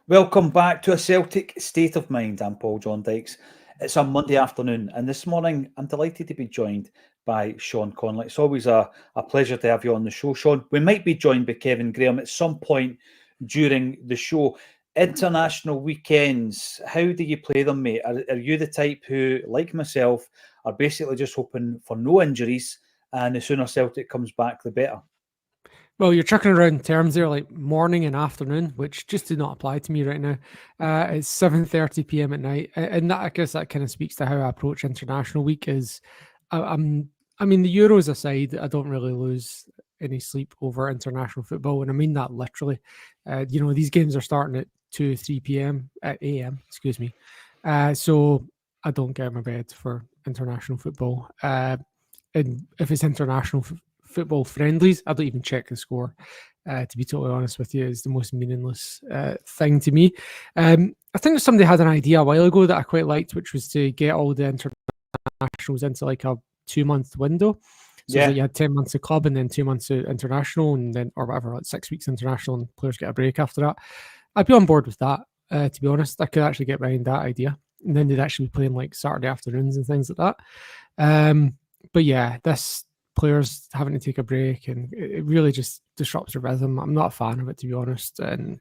Welcome back to A Celtic State of Mind. I'm Paul John Dykes. It's a Monday afternoon, and this morning I'm delighted to be joined by Sean Connolly. It's always a pleasure to have you on the show, Sean. We might be joined by Kevin Graham at some point during the show. International weekends, how do you play them, mate? Are you the type who, like myself, are basically just hoping for no injuries, and the sooner Celtic comes back, the better? Well, you're chucking around terms there like morning and afternoon, which just do not apply to me right now. It's 7:30 p.m. at night, and that I guess that kind of speaks to how I approach international week. I mean, the Euros aside, I don't really lose any sleep over international football, and I mean that literally. These games are starting at 2, 3 p.m. at a.m. Excuse me, so I don't get out of my bed for international football. And if it's international football friendlies, I don't even check the score. To be totally honest with you, is the most meaningless thing to me. I think somebody had an idea a while ago that I quite liked, which was to get all the internationals into like a 2-month window. So it's like you had 10 months of club and then 2 months of international, and then or whatever, like 6 weeks international, and players get a break after that. I'd be on board with that. To be honest, I could actually get behind that idea, and then they'd actually be playing like Saturday afternoons and things like that. But yeah, this players having to take a break, and it really just disrupts the rhythm. I'm not a fan of it, to be honest. And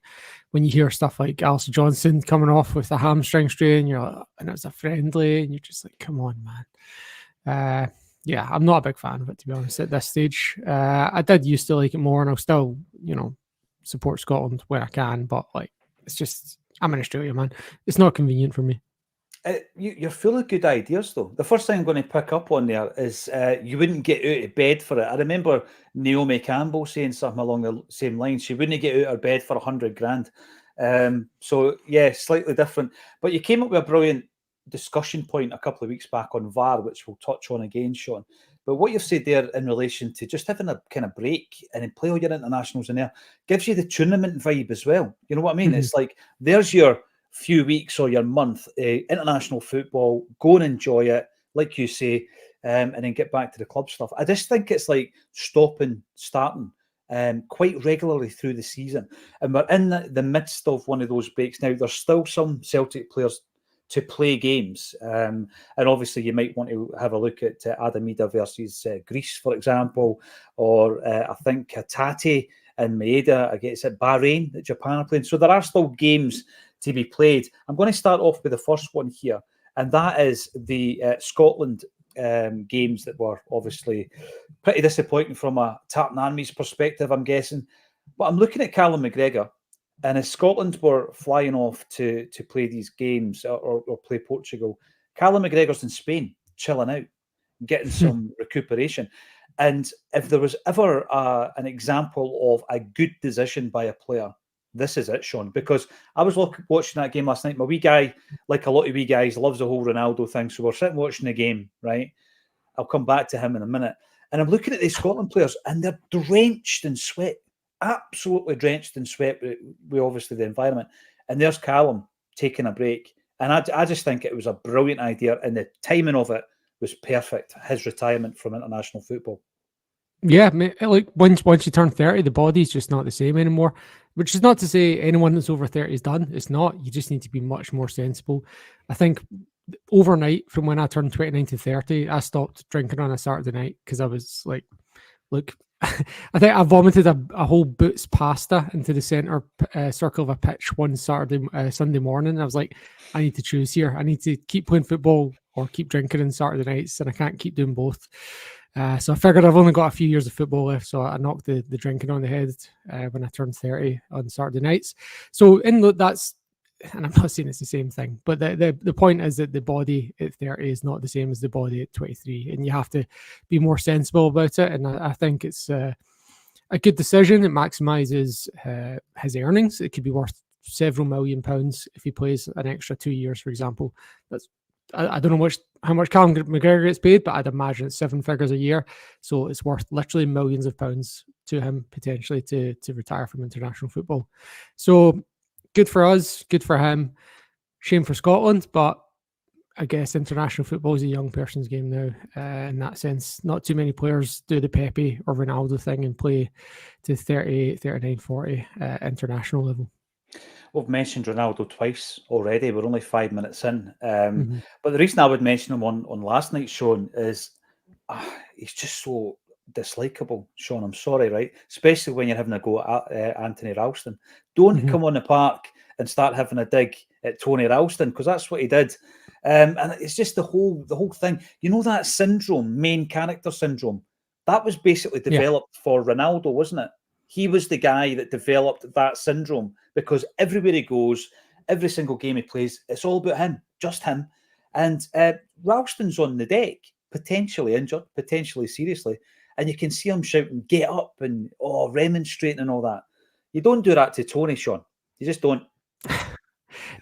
when you hear stuff like Alistair Johnson coming off with a hamstring strain, and it was a friendly, and you're just like, come on, man. Yeah, I'm not a big fan of it, to be honest, at this stage. I did used to like it more, and I'll still, support Scotland when I can, but like, it's just, I'm in Australia, man. It's not convenient for me. You're full of good ideas, though. The first thing I'm going to pick up on there is you wouldn't get out of bed for it. I remember Naomi Campbell saying something along the same lines. She wouldn't get out of bed for 100 grand. So, yeah, slightly different. But you came up with a brilliant discussion point a couple of weeks back on VAR, which we'll touch on again, Sean. But what you've said there in relation to just having a kind of break and then play all your internationals in there gives you the tournament vibe as well. You know what I mean? Mm-hmm. It's like there's your few weeks or your month international football, go and enjoy it, like you say, and then get back to the club stuff. I just think it's like stopping, starting quite regularly through the season, and we're in the midst of one of those breaks now. There's still some Celtic players to play games, and obviously you might want to have a look at Adamida versus Greece, for example, or I think Hatate and Maeda against Bahrain that Japan are playing. So there are still games to be played. I'm going to start off with the first one here, and that is the Scotland games that were obviously pretty disappointing from a Tartan Army's perspective, I'm guessing. But I'm looking at Callum McGregor, and as Scotland were flying off to play these games or play Portugal, Callum McGregor's in Spain, chilling out, getting some recuperation. And if there was ever an example of a good decision by a player, this is it, Sean, because I was watching that game last night. My wee guy, like a lot of wee guys, loves the whole Ronaldo thing. So we're sitting watching the game, right? I'll come back to him in a minute. And I'm looking at these Scotland players, and they're drenched in sweat, absolutely drenched in sweat with obviously the environment. And there's Callum taking a break. And I just think it was a brilliant idea, and the timing of it was perfect, his retirement from international football. Yeah, like once you turn 30, the body's just not the same anymore, which is not to say anyone that's over 30 is done. It's not. You just need to be much more sensible. I think overnight, from when I turned 29 to 30, I stopped drinking on a Saturday night because I was like, look, I think I vomited a whole Boots pasta into the centre circle of a pitch one Sunday morning. I was like, I need to choose here. I need to keep playing football or keep drinking on Saturday nights, and I can't keep doing both. So I figured I've only got a few years of football left, so I knocked the drinking on the head when I turned 30 on Saturday nights. So that's, and I'm not saying it's the same thing, but the point is that the body at 30 is not the same as the body at 23, and you have to be more sensible about it. And I think it's a good decision. It maximises his earnings. It could be worth several £1 million if he plays an extra 2 years, for example. I don't know how much Callum McGregor gets paid, but I'd imagine it's 7 figures a year. So it's worth literally millions of pounds to him potentially to retire from international football. So good for us, good for him. Shame for Scotland, but I guess international football is a young person's game now. In that sense, not too many players do the Pepe or Ronaldo thing and play to 30, 39, 40 international level. We've mentioned Ronaldo twice already. We're only 5 minutes in. Mhm. But the reason I would mention him on last night's show is he's just so dislikable, Sean. I'm sorry, right? Especially when you're having a go at Anthony Ralston. Don't Mhm. come on the park and start having a dig at Tony Ralston, because that's what he did. And it's just the whole thing. You know, that syndrome, main character syndrome, that was basically Yeah. developed for Ronaldo, wasn't it? He was the guy that developed that syndrome, because everywhere he goes, every single game he plays, it's all about him, just him. And Ralston's on the deck, potentially injured, potentially seriously, and you can see him shouting, "Get up!" and remonstrating and all that. You don't do that to Tony, Sean. You just don't.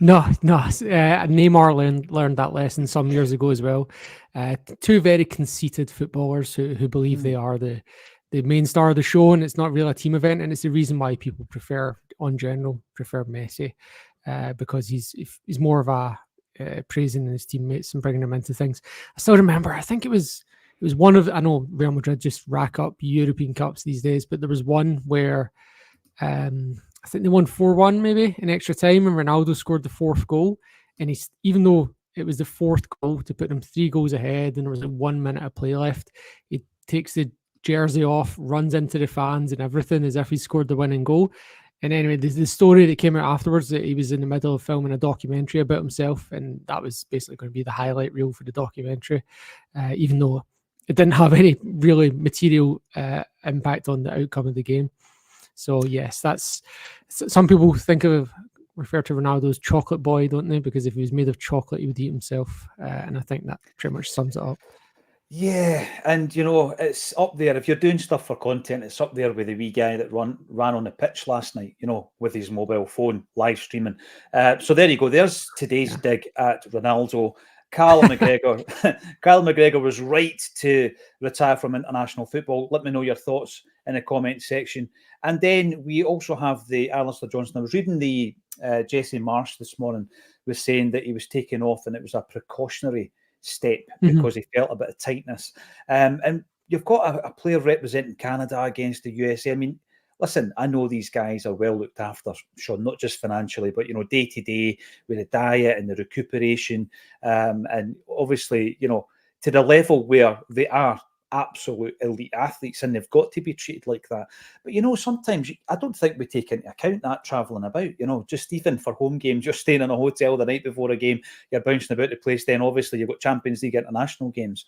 No. Neymar learned that lesson some years ago as well. Two very conceited footballers who believe they are the main star of the show, and it's not really a team event. And it's the reason why people prefer Messi, because he's more of a praising his teammates and bringing them into things. I still remember. I think it was one of, I know Real Madrid just rack up European Cups these days, but there was one where I think they won 4-1 maybe in extra time, and Ronaldo scored the fourth goal. And he's, even though it was the fourth goal to put him 3 goals ahead and there was 1 minute of play left, he takes the jersey off, runs into the fans and everything as if he scored the winning goal. And anyway, the story that came out afterwards, that he was in the middle of filming a documentary about himself, and that was basically going to be the highlight reel for the documentary, even though it didn't have any really material impact on the outcome of the game. So yes, that's, some people refer to Ronaldo as chocolate boy, don't they? Because if he was made of chocolate, he would eat himself, and I think that pretty much sums it up. Yeah, and you know, it's up there. If you're doing stuff for content, it's up there with the wee guy that ran on the pitch last night, you know, with his mobile phone live streaming. So there you go. There's today's dig at Ronaldo. Carl McGregor. Carl McGregor was right to retire from international football. Let me know your thoughts in the comment section. And then we also have the Alistair Johnson. I was reading the Jesse Marsh this morning was saying that he was taken off and it was a precautionary step because he felt a bit of tightness. And you've got a player representing Canada against the USA. I mean, listen, I know these guys are well looked after, Sean, not just financially, but, you know, day to day with the diet and the recuperation. And obviously, you know, to the level where they are absolute elite athletes and they've got to be treated like that. But, you know, sometimes I don't think we take into account that travelling about, you know, just even for home games, you're staying in a hotel the night before a game, you're bouncing about the place, then obviously you've got Champions League international games.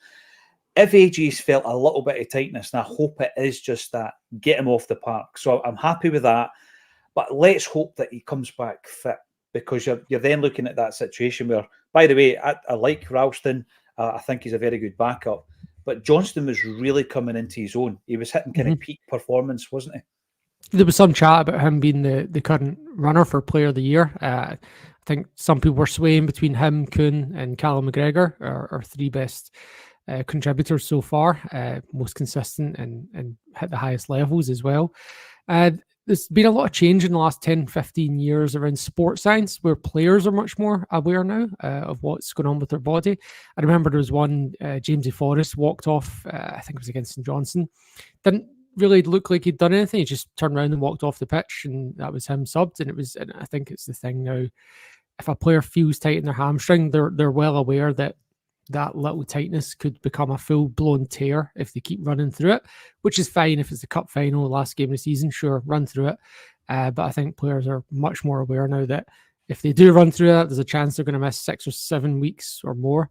If AG's felt a little bit of tightness, and I hope it is just that, get him off the park. So I'm happy with that. But let's hope that he comes back fit, because you're then looking at that situation where, by the way, I like Ralston. I think he's a very good backup. But Johnston was really coming into his own. He was hitting kind of peak performance, wasn't he? There was some chat about him being the current runner for Player of the Year. I think some people were swaying between him, Kuhn, and Callum McGregor, our 3 best contributors so far, most consistent and hit the highest levels as well. There's been a lot of change in the last 10, 15 years around sports science, where players are much more aware now of what's going on with their body. I remember there was one, Jamesy Forrest walked off, I think it was against St Johnstone. Didn't really look like he'd done anything. He just turned around and walked off the pitch, and that was him subbed. And I think it's the thing now, if a player feels tight in their hamstring, they're well aware that little tightness could become a full-blown tear if they keep running through it, which is fine if it's the cup final, last game of the season, sure, run through it. But I think players are much more aware now that if they do run through that, there's a chance they're going to miss 6 or 7 weeks or more.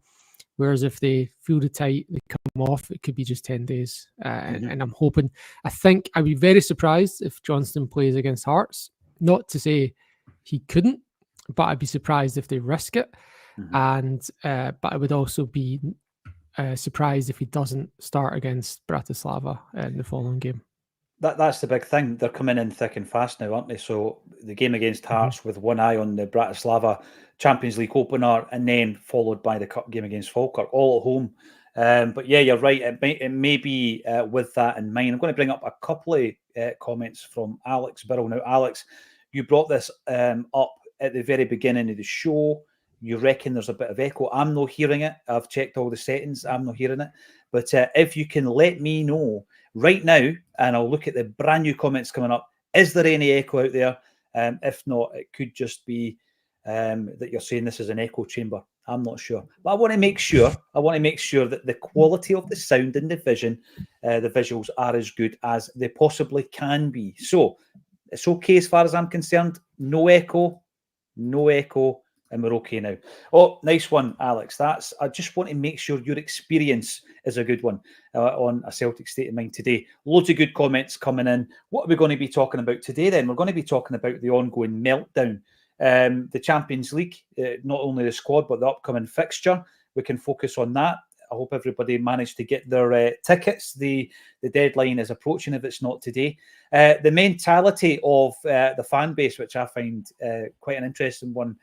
Whereas if they feel the tight, they come off, it could be just 10 days. And I'm hoping, I think I'd be very surprised if Johnston plays against Hearts. Not to say he couldn't, but I'd be surprised if they risk it. And but I would also be surprised if he doesn't start against Bratislava in the following game. That's the big thing. They're coming in thick and fast now, aren't they? So the game against Hearts with one eye on the Bratislava Champions League opener, and then followed by the cup game against Falkirk, all at home. But yeah, you're right. It may be with that in mind. I'm going to bring up a couple of comments from Alex Birrell. Now, Alex, you brought this up at the very beginning of the show. You reckon there's a bit of echo. I'm not hearing it. I've checked all the settings. I'm not hearing it. But if you can let me know right now, and I'll look at the brand new comments coming up. Is there any echo out there? If not, it could just be that you're saying this is an echo chamber. I'm not sure, but I want to make sure that the quality of the sound and the vision, the visuals are as good as they possibly can be. So it's okay as far as I'm concerned. No echo, and we're okay now. Oh, nice one, Alex. I just want to make sure your experience is a good one on a Celtic State of Mind today. Loads of good comments coming in. What are we going to be talking about today then? We're going to be talking about the ongoing meltdown. The Champions League, not only the squad, but the upcoming fixture. We can focus on that. I hope everybody managed to get their tickets. The deadline is approaching if it's not today. The mentality of the fan base, which I find quite an interesting one,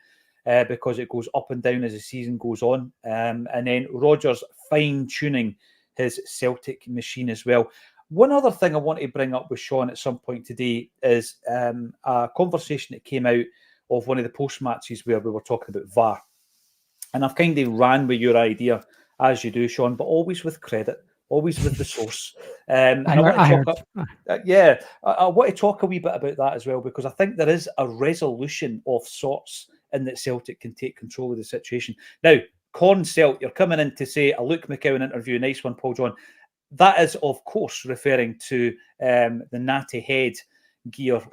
because it goes up and down as the season goes on. And then Rodgers fine-tuning his Celtic machine as well. One other thing I want to bring up with Sean at some point today is a conversation that came out of one of the post-matches where we were talking about VAR. And I've kind of ran with your idea, as you do, Sean, but always with credit, always with the source. And I want to talk a wee bit about that as well, because I think there is a resolution of sorts in that Celtic can take control of the situation. Now, Corn Celt, you're coming in to say a Luke McCowan interview. Nice one, Paul John. That is, of course, referring to the natty head gear of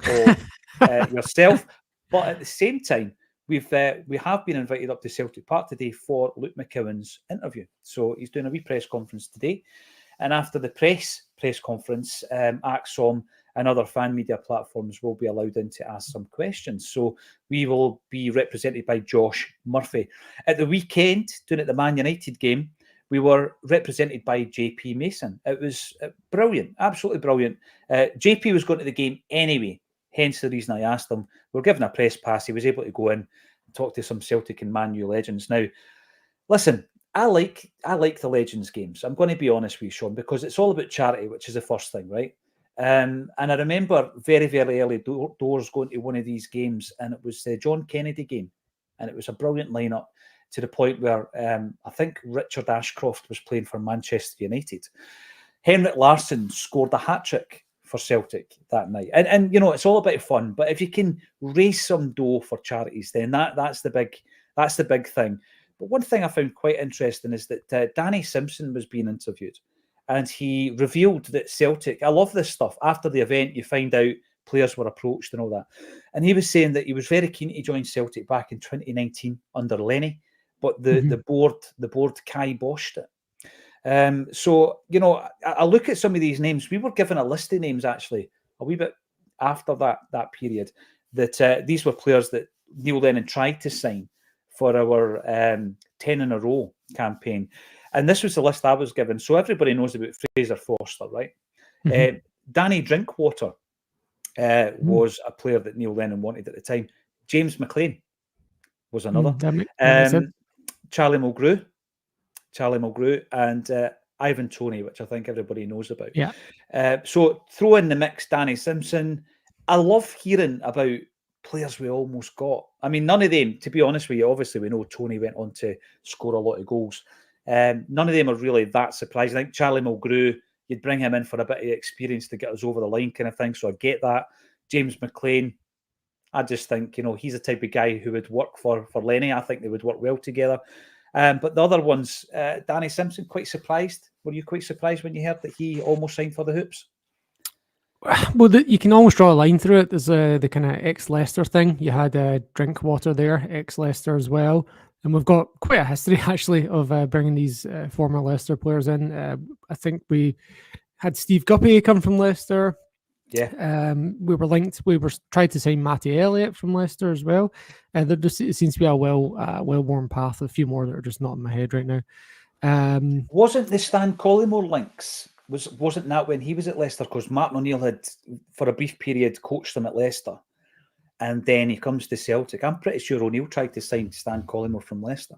yourself. But at the same time, we have been invited up to Celtic Park today for Luke McCowan's interview. So he's doing a wee press conference today. And after the press conference, Acsom and other fan media platforms will be allowed in to ask some questions. So we will be represented by Josh Murphy. At the weekend, doing at the Man United game, we were represented by JP Mason. It was brilliant, absolutely brilliant. JP was going to the game anyway, hence the reason I asked him. We're given a press pass. He was able to go in and talk to some Celtic and Man U legends. Now, listen, I like the Legends games. I'm going to be honest with you, Sean, because it's all about charity, which is the first thing, right? And I remember very, very early doors going to one of these games, and it was the John Kennedy game, and it was a brilliant lineup to the point where I think Richard Ashcroft was playing for Manchester United. Henrik Larsson scored a hat-trick for Celtic that night. And you know, it's all about fun, but if you can raise some dough for charities, then that's the big thing. But one thing I found quite interesting is that Danny Simpson was being interviewed, and he revealed that Celtic, I love this stuff, after the event you find out players were approached and all that. And he was saying that he was very keen to join Celtic back in 2019 under Lenny, but the board kiboshed it. So, you know, I look at some of these names. We were given a list of names, actually, a wee bit after that period, that these were players that Neil Lennon tried to sign for our 10 in a row campaign. And this was the list I was given. So everybody knows about Fraser Forster, right? Danny Drinkwater was a player that Neil Lennon wanted at the time. James McLean was another. Charlie Mulgrew, and Ivan Toney, which I think everybody knows about. Yeah. So throw in the mix Danny Simpson. I love hearing about players we almost got. I mean, none of them, to be honest with you, obviously we know Toney went on to score a lot of goals. None of them are really that surprising. I think Charlie Mulgrew, you'd bring him in for a bit of experience to get us over the line kind of thing, so I get that. James McLean, I just think, you know, he's the type of guy who would work for Lenny. I think they would work well together. But the other ones, Danny Simpson, quite surprised. Were you quite surprised when you heard that he almost signed for the Hoops? Well, you can almost draw a line through it. There's the kind of ex-Leicester thing. You had Drinkwater there, ex-Leicester as well. And we've got quite a history, actually, of bringing these former Leicester players in. I think we had Steve Guppy come from Leicester. Yeah. We were linked. We were tried to sign Matty Elliott from Leicester as well. There just it seems to be a well-worn path. A few more that are just not in my head right now. Wasn't the Stan Collymore links? Wasn't that when he was at Leicester? Because Martin O'Neill had, for a brief period, coached him at Leicester, and then he comes to Celtic. I'm pretty sure O'Neill tried to sign Stan Collymore from Leicester.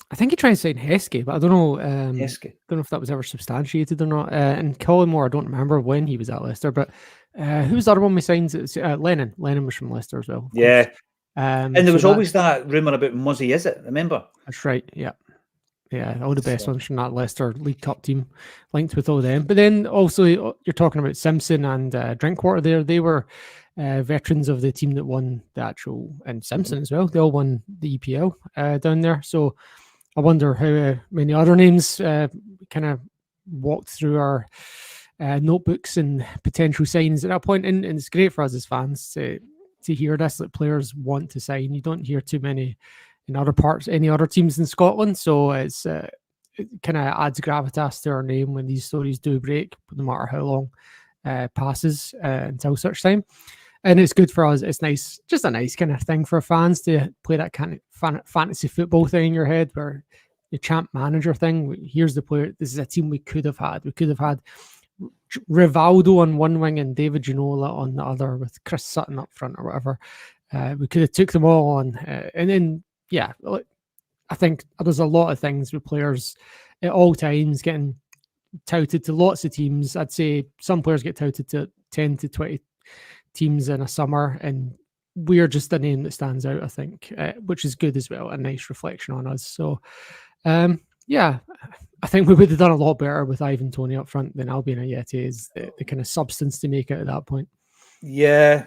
I think he tried to sign Heskey, but I don't know. Heskey. Don't know if that was ever substantiated or not. And Collymore, I don't remember when he was at Leicester, but who was the other one we signed? Lennon. Lennon was from Leicester as well. Yeah. And there was always that rumour about Muzzy, is it? Remember? That's right. Yeah. Yeah, all the best ones from that Leicester League Cup team, linked with all them. But then also you're talking about Simpson and Drinkwater there. They were veterans of the team that won the actual, and Simpson as well. They all won the EPL down there. So I wonder how many other names kind of walked through our notebooks and potential signings at that point. And it's great for us as fans to hear this, that players want to sign. You don't hear too many in other parts, any other teams in Scotland. So it kind of adds gravitas to our name when these stories do break, no matter how long passes until such time. And it's good for us. It's nice, just a nice kind of thing for fans to play that kind of fantasy football thing in your head, where the champ manager thing. Here's the player. This is a team we could have had. We could have had Rivaldo on one wing and David Ginola on the other, with Chris Sutton up front or whatever. We could have took them all on, and then yeah, I think there's a lot of things with players at all times getting touted to lots of teams. I'd say some players get touted to 10 to 20 teams in a summer, and we're just a name that stands out, I think, which is good as well. A nice reflection on us. So, yeah, I think we would have done a lot better with Ivan Toney up front than Albion Ayeti is the kind of substance to make it at that point. Yeah.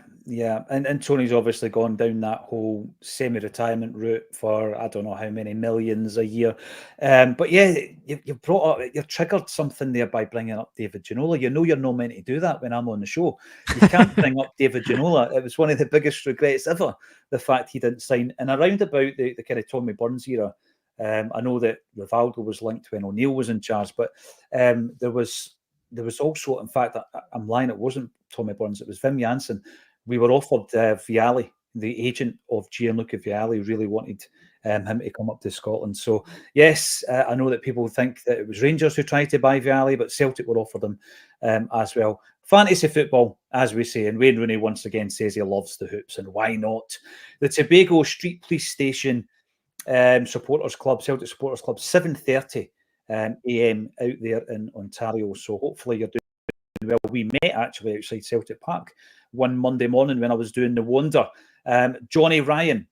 And Tony's obviously gone down that whole semi-retirement route for I don't know how many millions a year. But yeah, you've brought up, you've triggered something there by bringing up David Ginola. You know you're not meant to do that when I'm on the show. You can't bring up David Ginola. It was one of the biggest regrets ever, the fact he didn't sign. And around about the kind of Tommy Burns era, I know that Rivaldo was linked when O'Neill was in charge, but there was also, in fact, I'm lying, it wasn't Tommy Burns, it was Wim Jansen. We were offered Valle, the agent of Gianluca Vialli, really wanted him to come up to Scotland. So, yes, I know that people think that it was Rangers who tried to buy Vialli, but Celtic were offered him as well. Fantasy football, as we say, and Wayne Rooney once again says he loves the hoops, and why not? The Tobago Street Police Station Supporters Club, Celtic Supporters Club, 7:30 a.m. out there in Ontario. So hopefully you're doing well. We met actually outside Celtic Park one Monday morning when I was doing the Wonder. Johnny Ryan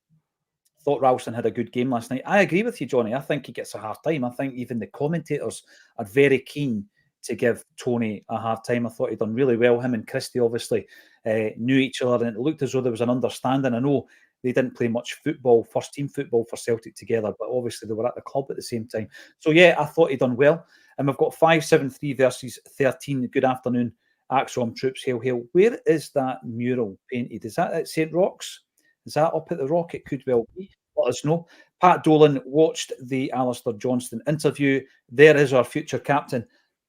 thought Ralston had a good game last night. I agree with you, Johnny. I think he gets a hard time. I think even the commentators are very keen to give Tony a hard time. I thought he'd done really well. Him and Christie obviously knew each other, and it looked as though there was an understanding. I know they didn't play much football, first team football for Celtic together, but obviously they were at the club at the same time. So yeah, I thought he'd done well. And we've got 5-7-3 versus 13. Good afternoon, Acsom troops. Hail, hail. Where is that mural painted? Is that at St. Rock's? Is that up at the Rock? It could well be. Let us know. Pat Dolan watched the Alistair Johnston interview. There is our future captain.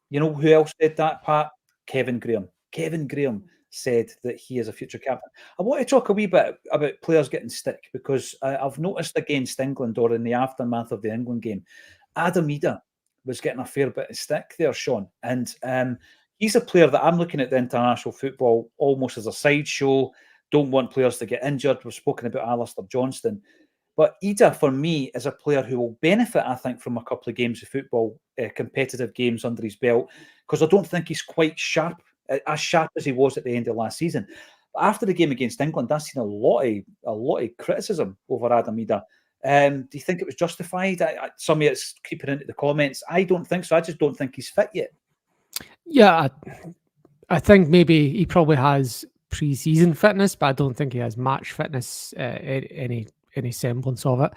You know who else said that, Pat? Kevin Graham. Kevin Graham said that he is a future captain. I want to talk a wee bit about players getting stick, because I've noticed against England, or in the aftermath of the England game, Adam Ida was getting a fair bit of stick there, Sean. And he's a player that I'm looking at the international football almost as a sideshow. Don't want players to get injured. We've spoken about Alistair Johnston. But Ida, for me, is a player who will benefit, I think, from a couple of games of football, competitive games under his belt, because I don't think he's quite sharp, as sharp as he was at the end of last season. But after the game against England, I've seen a lot of criticism over Adam Ida. Do you think it was justified? Some of it's creeping into the comments. I don't think so. I just don't think he's fit yet. Yeah, I think maybe he probably has pre-season fitness, but I don't think he has match fitness, any semblance of it.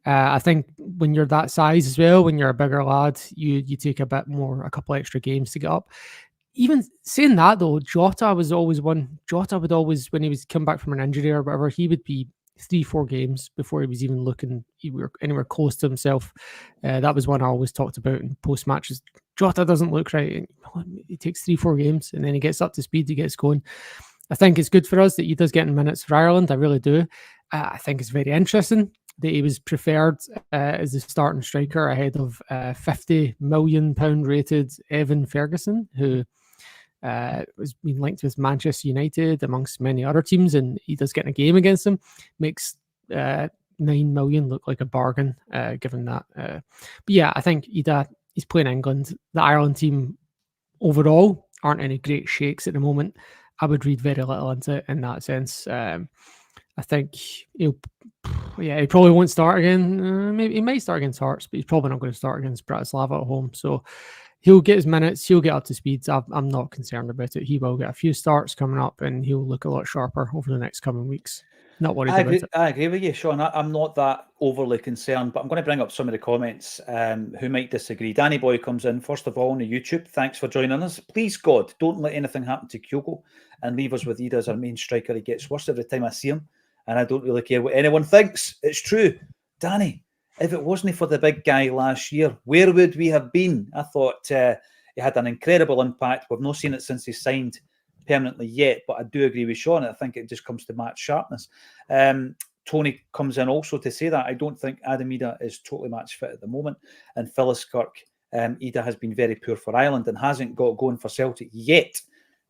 I think when you're that size as well, when you're a bigger lad, you take a couple extra games to get up. Even saying that though, Jota was always one. Jota would always, when he was come back from an injury or whatever, he would be 3-4 games before he was even looking anywhere close to himself. That was one I always talked about in post matches. Jota doesn't look right. He takes 3-4 games and then he gets up to speed, he gets going. I think it's good for us that he does get in minutes for Ireland. I really do. I think it's very interesting that he was preferred as the starting striker ahead of £50 million rated Evan Ferguson, who was being linked with Manchester United amongst many other teams, and he does get in a game against them. Makes 9 million look like a bargain, given that. But yeah, I think he's playing England. The Ireland team overall aren't any great shakes at the moment. I would read very little into it in that sense. I think he probably won't start again. Maybe he might start against Hearts, but he's probably not going to start against Bratislava at home. So he'll get his minutes. He'll get up to speed. I'm not concerned about it. He will get a few starts coming up, and he'll look a lot sharper over the next coming weeks. Not worried about it. I agree with you, Sean. I'm not that overly concerned, but I'm going to bring up some of the comments who might disagree. Danny Boy comes in, first of all, on the YouTube. Thanks for joining us. Please, God, don't let anything happen to Kyogo and leave us with Ida as our main striker. He gets worse every time I see him, and I don't really care what anyone thinks. It's true. Danny, if it wasn't for the big guy last year, where would we have been? I thought he had an incredible impact. We've not seen it since he signed permanently yet, but I do agree with Sean. I think it just comes to match sharpness. Tony comes in also to say that I don't think Adam Ida is totally match fit at the moment. And Phyllis Kirk, Ida has been very poor for Ireland and hasn't got going for Celtic yet.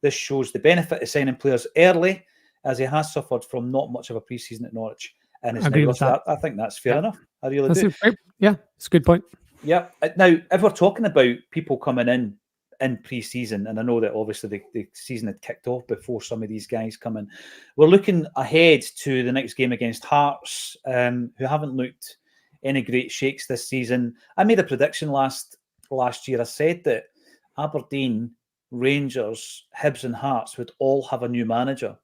This shows the benefit of signing players early, as he has suffered from not much of a pre-season at Norwich. And I agree with that. I think that's fair enough. I really do. It's a good point. Yeah. Now, if we're talking about people coming in pre-season, and I know that obviously the season had kicked off before some of these guys come in, we're looking ahead to the next game against Hearts, who haven't looked any great shakes this season. I made a prediction last year. I said that Aberdeen, Rangers, Hibs and Hearts would all have a new manager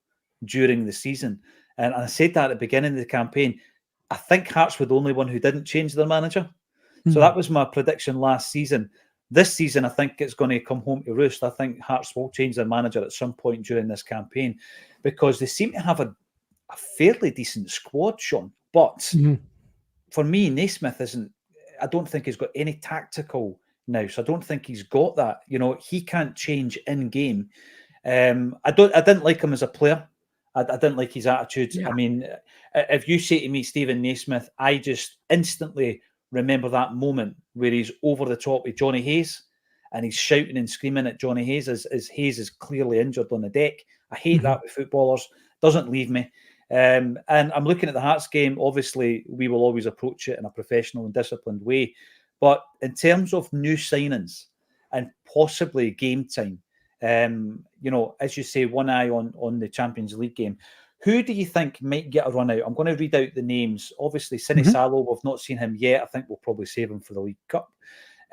during the season, and I said that at the beginning of the campaign. I think Hearts were the only one who didn't change their manager. So that was my prediction last season. This season, I think it's going to come home to roost. I think Hearts will change their manager at some point during this campaign, because they seem to have a fairly decent squad, Sean. But for me, Naismith isn't. I don't think he's got any tactical now. So I don't think he's got that. He can't change in game. I didn't like him as a player. I didn't like his attitude. Yeah. I mean, if you say to me, Stephen Naismith, I just instantly remember that moment where he's over the top with Johnny Hayes and he's shouting and screaming at Johnny Hayes as Hayes is clearly injured on the deck. I hate that with footballers. Doesn't leave me. And I'm looking at the Hearts game. Obviously, we will always approach it in a professional and disciplined way. But in terms of new signings and possibly game time, as you say, one eye on the Champions League game. Who do you think might get a run out? I'm going to read out the names. Obviously, Sini Salo, we've not seen him yet. I think we'll probably save him for the League Cup.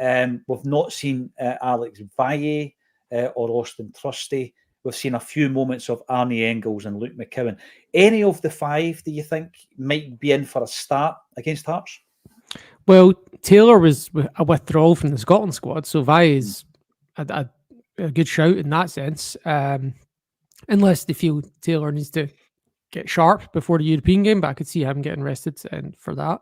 We've not seen Alex Valle or Austin Trusty. We've seen a few moments of Arnie Engels and Luke McCowan. Any of the five, do you think, might be in for a start against Hearts? Well, Taylor was a withdrawal from the Scotland squad, so Valle is a good shout in that sense. Unless they feel Taylor needs to get sharp before the European game, but I could see him getting rested and for that.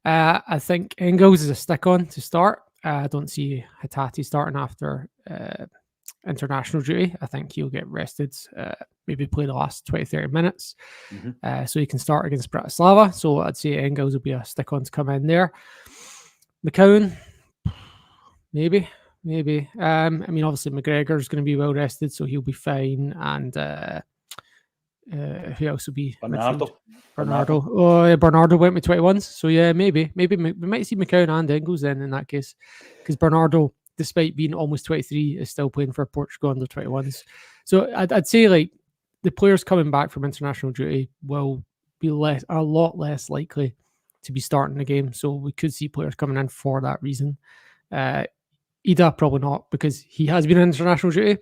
I think Engels is a stick-on to start. I don't see Hatate starting after international duty. I think he'll get rested, maybe play the last 20-30 minutes, so he can start against Bratislava. So I'd say Engels will be a stick-on to come in there. McCowan, maybe. I mean, obviously McGregor's going to be well rested, so he'll be fine. And who else will be? Bernardo. Oh, yeah, Bernardo went with 21s. So yeah, maybe we might see McCowan and Engels then in that case, because Bernardo, despite being almost 23, is still playing for Portugal under 21s. So I'd say like the players coming back from international duty will be a lot less likely to be starting the game. So we could see players coming in for that reason. Ida probably not, because he has been on international duty.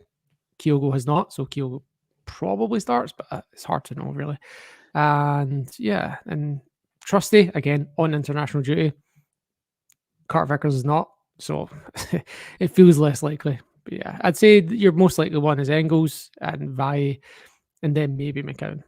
Kyogo has not, so Kyogo probably starts, but it's hard to know really. And yeah, and Trusty again on international duty. Carter Vickers is not, so it feels less likely. But yeah, I'd say your most likely one is Engels and Valle, and then maybe McCowan.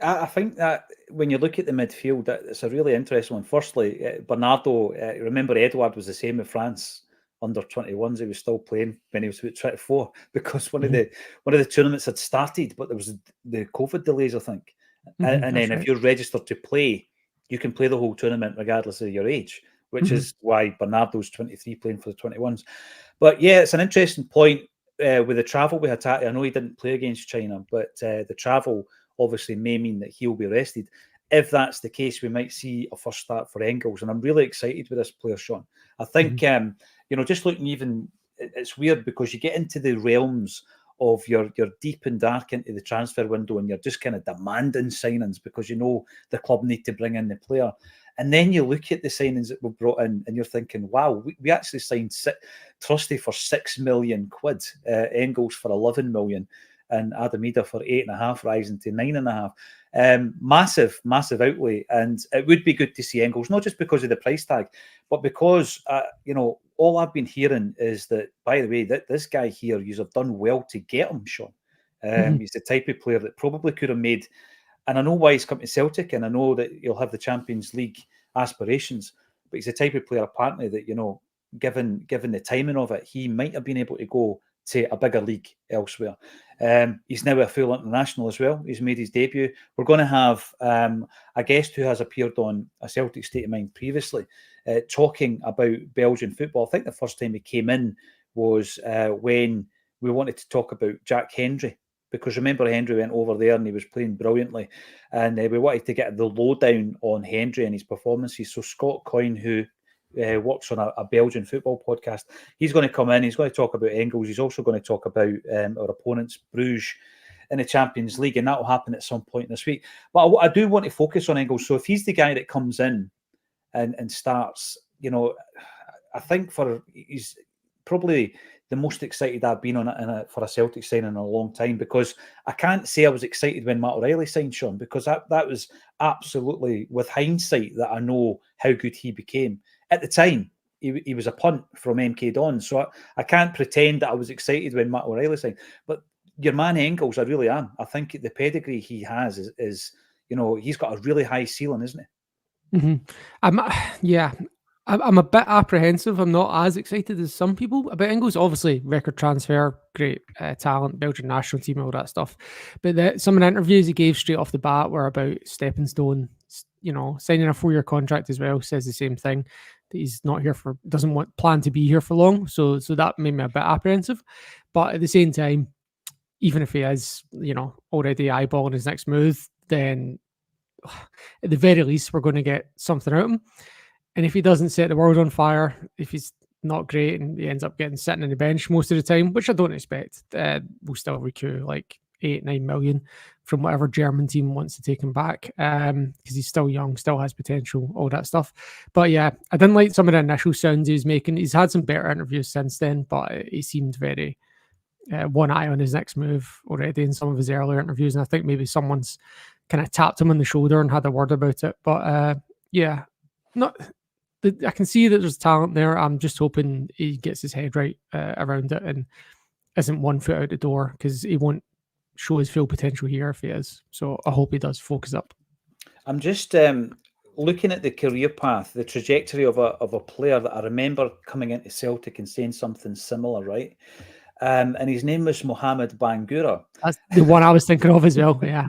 I think that when you look at the midfield, it's a really interesting one. Firstly, Bernardo. Remember, Edouard was the same with France under 21s. He was still playing when he was about 24, because one of the tournaments had started, but there was the COVID delays, I think. And then if you're registered to play, you can play the whole tournament regardless of your age, which is why Bernardo's 23 playing for the 21s. But yeah, it's an interesting point with the travel with Hatate. I know he didn't play against China, but the travel obviously may mean that he'll be rested. If that's the case, we might see a first start for Engels, and I'm really excited with this player, Sean. I think, just looking even, it's weird because you get into the realms of you're deep and dark into the transfer window and you're just kind of demanding signings because you know the club need to bring in the player. And then you look at the signings that were brought in and you're thinking, wow, we actually signed Trusty for £6 million, Engels for 11 million, and Adam Eder for 8.5, rising to 9.5. Massive outlay. And it would be good to see Engels, not just because of the price tag, but because, all I've been hearing is that, by the way, that this guy here, you have done well to get him, Sean. He's the type of player that probably could have made, and I know why he's come to Celtic, and I know that he'll have the Champions League aspirations, but he's the type of player, apparently, that, given the timing of it, he might have been able to go to a bigger league elsewhere. He's now a full international as well. He's made his debut. We're going to have a guest who has appeared on A Celtic State of Mind previously, talking about Belgian football. I think the first time he came in was when we wanted to talk about Jack Hendry, because remember, Hendry went over there and he was playing brilliantly, and we wanted to get the lowdown on Hendry and his performances. So Scott Coyne, who works on a Belgian football podcast, he's going to come in. He's going to talk about Engels. He's also going to talk about our opponents, Bruges, in the Champions League, and that will happen at some point this week. But I do want to focus on Engels. So if he's the guy that comes in and starts, I think he's probably the most excited I've been for a Celtic signing in a long time, because I can't say I was excited when Matt O'Reilly signed, Sean, because that was absolutely, with hindsight, that I know how good he became. At the time, he was a punt from MK Dons, so I can't pretend that I was excited when Matt O'Reilly signed. But your man Engels, I really am. I think the pedigree he has is he's got a really high ceiling, isn't he? Mm-hmm. I'm a bit apprehensive. I'm not as excited as some people about Engels. Obviously, record transfer, great talent, Belgian national team, all that stuff. But some of the interviews he gave straight off the bat were about stepping stone. Signing a 4-year contract as well. Says the same thing, that he's not here doesn't plan to be here for long. So that made me a bit apprehensive. But at the same time, even if he is, already eyeballing his next move, then at the very least we're going to get something out of him. And if he doesn't set the world on fire, if he's not great and he ends up sitting on the bench most of the time, which I don't expect, we'll still recoup like 8-9 million from whatever German team wants to take him back, because he's still young, still has potential, all that stuff. But yeah, I didn't like some of the initial sounds he was making. He's had some better interviews since then, but he seemed very one eye on his next move already in some of his earlier interviews, and I think maybe someone's kind of tapped him on the shoulder and had a word about it. But I can see that there's talent there. I'm just hoping he gets his head right around it and isn't 1 foot out the door, because he won't show his full potential here if he is. So I hope he does focus up. I'm just looking at the career path, the trajectory of a player that I remember coming into Celtic and saying something similar, right? And his name was Mohamed Bangura. That's the one I was thinking of as well. Yeah,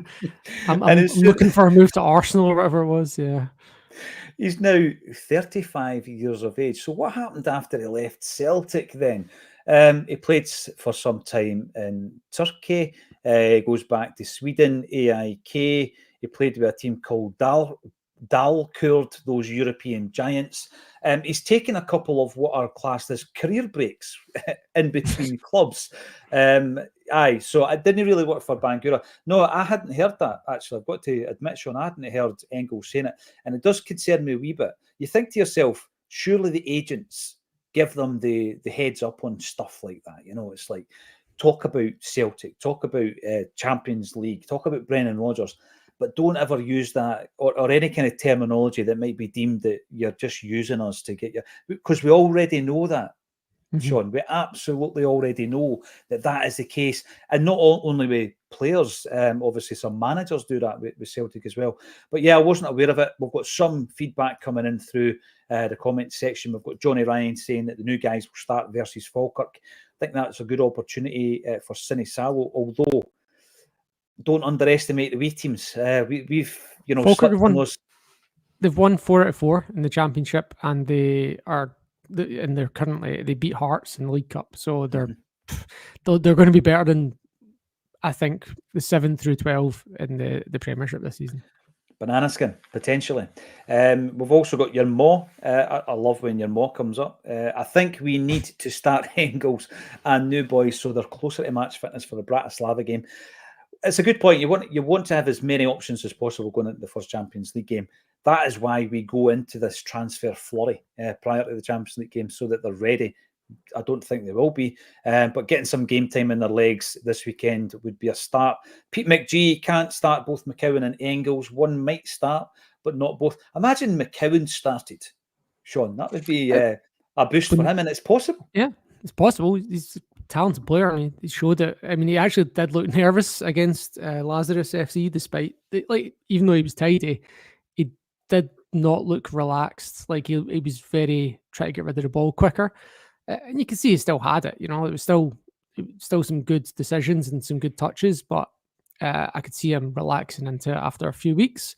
I'm looking for a move to Arsenal or whatever it was. Yeah. He's now 35 years of age. So what happened after he left Celtic then? He played for some time in Turkey. He goes back to Sweden, AIK. He played with a team called Dalkurd, those European giants. He's taken a couple of what are classed as career breaks in between clubs. So it didn't really work for Bangura. No, I hadn't heard that, actually. I've got to admit, Sean, I hadn't heard Engels saying it. And it does concern me a wee bit. You think to yourself, surely the agents give them the heads up on stuff like that. It's like, talk about Celtic, talk about Champions League, talk about Brendan Rodgers, but don't ever use that or any kind of terminology that might be deemed that you're just using us to get you, because we already know that. Mm-hmm. Sean, we absolutely already know that is the case, and not only with players. Obviously, some managers do that with Celtic as well. But yeah, I wasn't aware of it. We've got some feedback coming in through the comment section. We've got Johnny Ryan saying that the new guys will start versus Falkirk. I think that's a good opportunity for Cine Salo, although don't underestimate the wee teams. We've Falkirk they've won 4 out of 4 in the Championship, and they're currently, they beat Hearts in the League Cup, so they're going to be better than, I think, the 7 through 12 in the Premiership this season. Banana skin, potentially. We've also got your Maw. I love when your Maw comes up. I think we need to start Engels and new boys so they're closer to match fitness for the Bratislava game. It's a good point. You want to have as many options as possible going into the first Champions League game. That is why we go into this transfer flurry prior to the Champions League game, so that they're ready. I don't think they will be, but getting some game time in their legs this weekend would be a start. Pete McGee can't start both McCowan and Engels. One might start, but not both. Imagine McCowan started, Sean. That would be a boost for him, and it's possible. Yeah, it's possible. He's a talented player, and he showed it. I mean, he actually did look nervous against Lazarus FC, despite even though he was tidy, he did not look relaxed. Like he was very trying to get rid of the ball quicker. And you can see he still had it. It was still some good decisions and some good touches, but I could see him relaxing into it after a few weeks.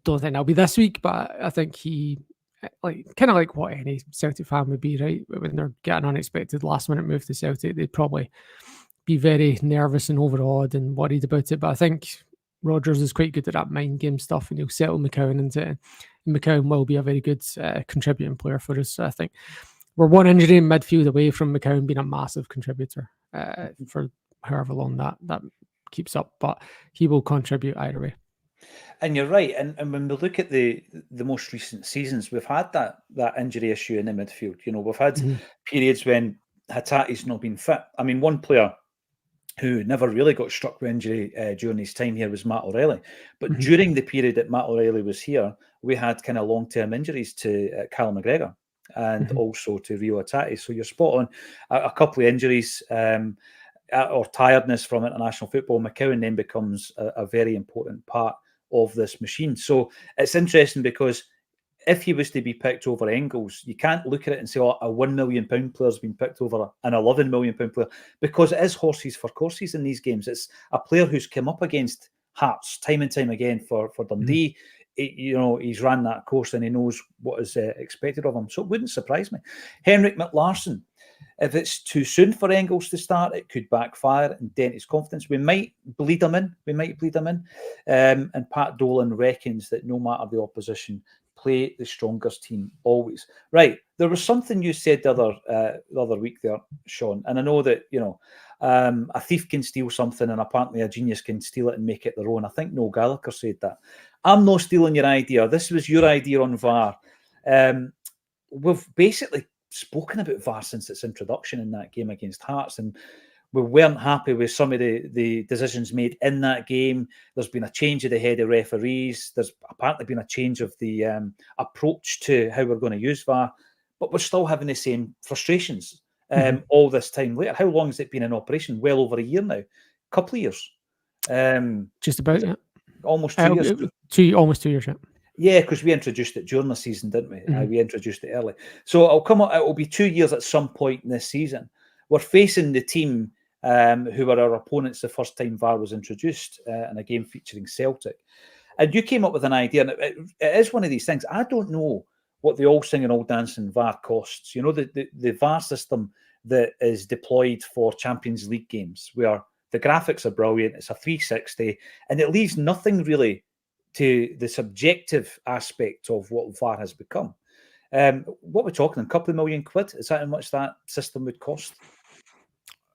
Don't think that'll be this week, but I think he kind of like what any Celtic fan would be, right? When they're getting an unexpected last minute move to Celtic, they'd probably be very nervous and overawed and worried about it. But I think Rodgers is quite good at that mind game stuff, and he'll settle McCowan into it. And McCowan will be a very good contributing player for us. So I think we're one injury in midfield away from McCowan being a massive contributor for however long that keeps up, but he will contribute either way. And you're right. And when we look at the most recent seasons, we've had that injury issue in the midfield. We've had periods when Hatate's not been fit. I mean, one player who never really got struck with injury during his time here was Matt O'Reilly. But during the period that Matt O'Reilly was here, we had kind of long-term injuries to Callum McGregor and also to Rio Hatate. So you're spot on. A couple of injuries or tiredness from international football. McCowan then becomes a very important part of this machine. So it's interesting because if he was to be picked over Engels, you can't look at it and say, a £1 million player has been picked over an £11 million player, because it is horses for courses in these games. It's a player who's come up against Hearts time and time again for Dundee. He's ran that course and he knows what is expected of him. So it wouldn't surprise me. Henrik McLarsson, if it's too soon for Engels to start, it could backfire and dent his confidence. We might bleed him in. And Pat Dolan reckons that no matter the opposition, play the strongest team always. Right. There was something you said the other week there, Sean, and I know that, a thief can steal something and apparently a genius can steal it and make it their own. I think Noel Gallagher said that. I'm not stealing your idea. This was your idea on VAR. We've basically spoken about VAR since its introduction in that game against Hearts, and we weren't happy with some of the decisions made in that game. There's been a change of the head of referees. There's apparently been a change of the approach to how we're going to use VAR, but we're still having the same frustrations all this time later. How long has it been in operation? Well over a year now. Couple of years. Just about, yeah. Almost 2 years. Almost 2 years, yeah. Yeah, because we introduced it during the season, didn't we? We introduced it early. So it'll be 2 years at some point in this season. We're facing the team who were our opponents the first time VAR was introduced in a game featuring Celtic. And you came up with an idea, and it is one of these things. I don't know what the all singing, all dancing VAR costs. The VAR system that is deployed for Champions League games, where the graphics are brilliant, it's a 360, and it leaves nothing really to the subjective aspect of what VAR has become. What we're talking, a couple of £1 million? Is that how much that system would cost?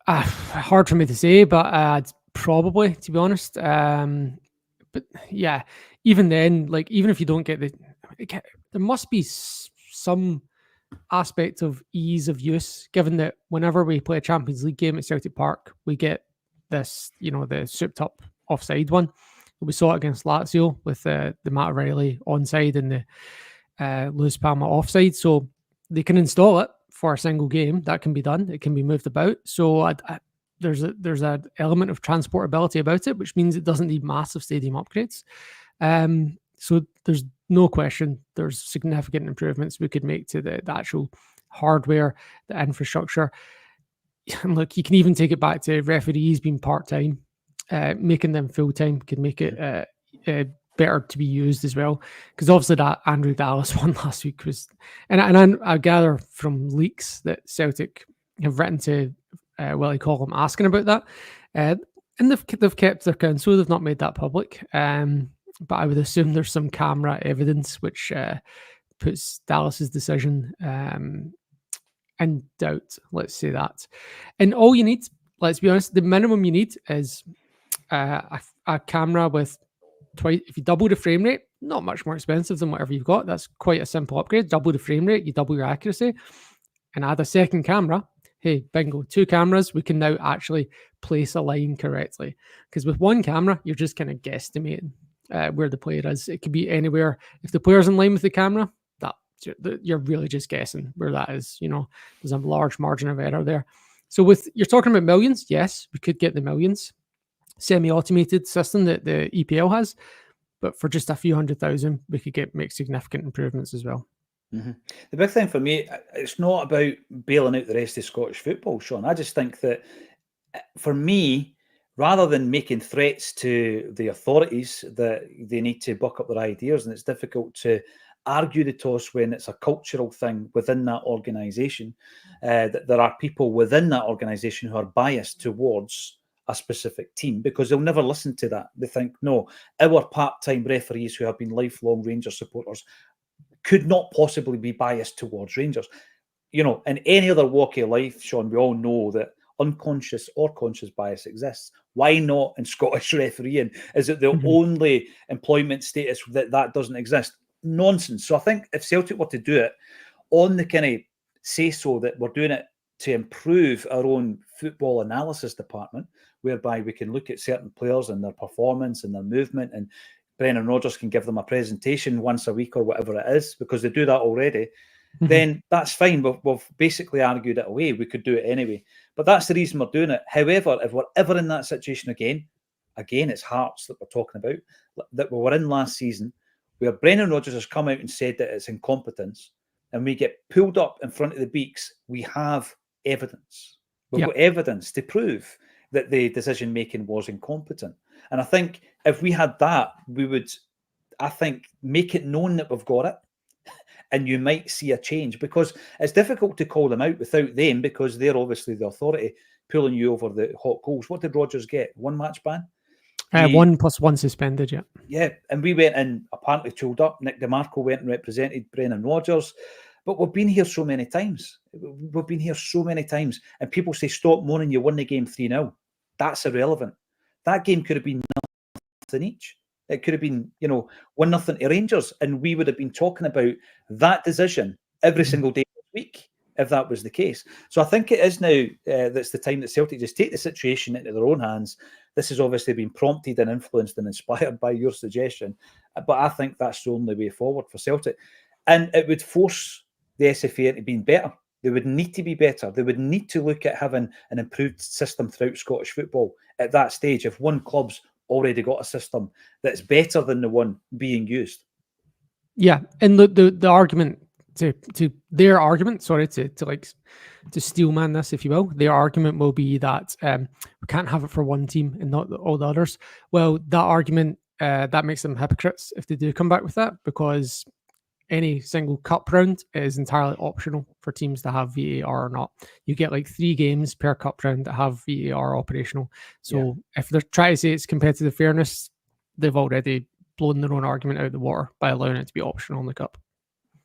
Hard for me to say, but probably, to be honest. But yeah, even then, even if you don't get there must be some aspect of ease of use, given that whenever we play a Champions League game at Celtic Park, we get this, the souped up offside one. We saw it against Lazio with the Matt O'Reilly onside and the Lewis Palma offside. So they can install it for a single game. That can be done. It can be moved about. So there's an element of transportability about it, which means it doesn't need massive stadium upgrades. So there's no question there's significant improvements we could make to the actual hardware, the infrastructure. And look, you can even take it back to referees being part-time. Making them full-time could make it better to be used as well, because obviously that Andrew Dallas one last week was, and I gather from leaks that Celtic have written to Willie Collum asking about that, and they've kept their counsel. They've not made that public. but I would assume there's some camera evidence which puts Dallas's decision in doubt. Let's say that. And all you need, let's be honest, the minimum you need is a camera with twice. If you double the frame rate, not much more expensive than whatever you've got. That's quite a simple upgrade. Double the frame rate, you double your accuracy, and add a second camera. Hey, bingo, 2 cameras. We can now actually place a line correctly. Because with one camera, you're just kind of guesstimating where the player is. It could be anywhere. If the player's in line with the camera, you're really just guessing where that is. There's a large margin of error there. So you're talking about millions. Yes, we could get the millions. Semi-automated system that the EPL has, but for just a few 100,000, we could make significant improvements as well. Mm-hmm. The big thing for me, it's not about bailing out the rest of Scottish football, Sean. I just think that, for me, rather than making threats to the authorities that they need to buck up their ideas, and it's difficult to argue the toss when it's a cultural thing within that organisation, that there are people within that organisation who are biased towards a specific team, because they'll never listen to that. They think, no, our part-time referees who have been lifelong Rangers supporters could not possibly be biased towards Rangers. In any other walk of life, Sean, we all know that unconscious or conscious bias exists. Why not in Scottish refereeing? Is it the only employment status that doesn't exist? Nonsense. So I think if Celtic were to do it on the kind of say-so that we're doing it to improve our own football analysis department, whereby we can look at certain players and their performance and their movement, and Brendan Rodgers can give them a presentation once a week or whatever it is, because they do that already, then that's fine. We've basically argued it away. We could do it anyway. But that's the reason we're doing it. However, if we're ever in that situation again, it's Hearts that we're talking about, that we were in last season, where Brendan Rodgers has come out and said that it's incompetence, and we get pulled up in front of the beaks, we have evidence. We've got evidence to prove that the decision-making was incompetent. And I think if we had that, we would, I think, make it known that we've got it, and you might see a change, because it's difficult to call them out without them, because they're obviously the authority pulling you over the hot coals. What did Rodgers get? 1 match ban? 1 + 1 suspended, yeah. Yeah, and we went in apparently chilled up. Nick DeMarco went and represented Brendan Rodgers. But we've been here so many times. And people say, stop moaning, you won the game 3-0. That's irrelevant. That game could have been nothing each. It could have been, 1-0 to Rangers. And we would have been talking about that decision every single day this week, if that was the case. So I think it is now that's the time that Celtic just take the situation into their own hands. This has obviously been prompted and influenced and inspired by your suggestion. But I think that's the only way forward for Celtic. And it would force the SFA into being better. They would need to be better. They would need to look at having an improved system throughout Scottish football at that stage, if one club's already got a system that's better than the one being used. Yeah, and the argument to their argument, sorry, to steelman this, if you will, their argument will be that we can't have it for one team and not all the others. Well, that argument, that makes them hypocrites if they do come back with that, because any single cup round is entirely optional for teams to have VAR or not. You get like 3 games per cup round that have VAR operational. So if they're trying to say it's competitive fairness, they've already blown their own argument out of the water by allowing it to be optional in the cup.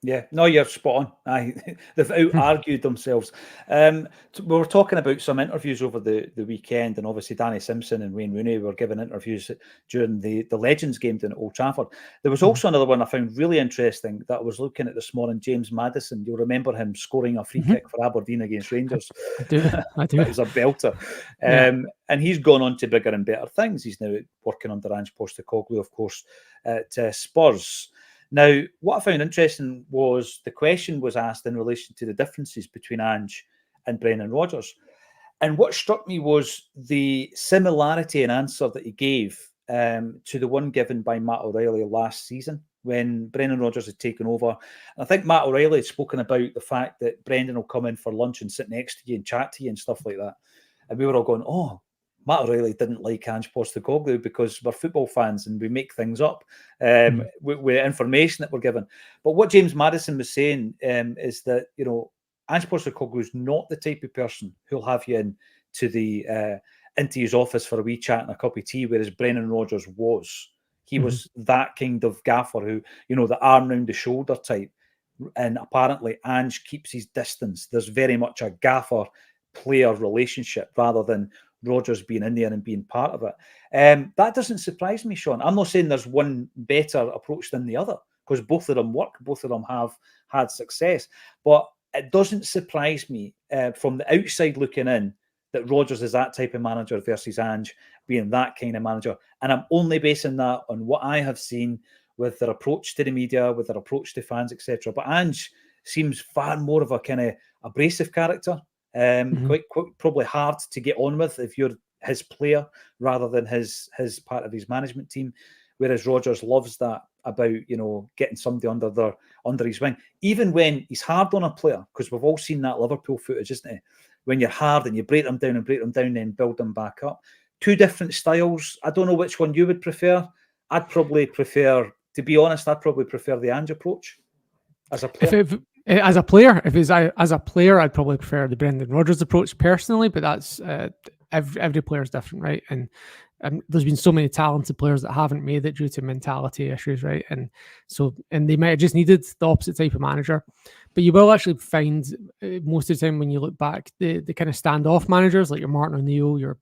Yeah, no, you're spot on. They've out-argued themselves. We were talking about some interviews over the weekend, and obviously Danny Simpson and Wayne Rooney were giving interviews during the Legends game down at Old Trafford. There was also another one I found really interesting that I was looking at this morning, James Maddison. You'll remember him scoring a free kick for Aberdeen against Rangers. I do. It was a belter. And he's gone on to bigger and better things. He's now working under Ange Postecoglou, of course, at Spurs. Now, what I found interesting was the question was asked in relation to the differences between Ange and Brendan Rodgers. And what struck me was the similarity in answer that he gave to the one given by Matt O'Reilly last season when Brendan Rodgers had taken over. And I think Matt O'Reilly had spoken about the fact that Brendan will come in for lunch and sit next to you and chat to you and stuff like that. And we were all going, oh, Matt O'Reilly didn't like Ange Postecoglou because we're football fans and we make things up with information that we're given. But what James Maddison was saying is that, Ange Postecoglou is not the type of person who'll have you into his office for a wee chat and a cup of tea, whereas Brendan Rodgers was. He was that kind of gaffer who, the arm round the shoulder type. And apparently Ange keeps his distance. There's very much a gaffer-player relationship rather than Rodgers being in there and being part of it. That doesn't surprise me, Sean. I'm not saying there's one better approach than the other, because both of them work, both of them have had success. But it doesn't surprise me from the outside looking in that Rodgers is that type of manager versus Ange being that kind of manager. And I'm only basing that on what I have seen with their approach to the media, with their approach to fans, etc. But Ange seems far more of a kind of abrasive character, quite probably hard to get on with if you're his player rather than his part of his management team. Whereas Rodgers loves that about, getting somebody under his wing, even when he's hard on a player, because we've all seen that Liverpool footage, isn't it? When you're hard and you break them down, then build them back up. Two different styles. I don't know which one you would prefer. To be honest, I'd probably prefer the Ange approach as a player. As a player, I'd probably prefer the Brendan Rodgers approach personally, but that's every player is different, right? And there's been so many talented players that haven't made it due to mentality issues, right? And they might have just needed the opposite type of manager. But you will actually find most of the time when you look back, the kind of standoff managers like your Martin O'Neill, your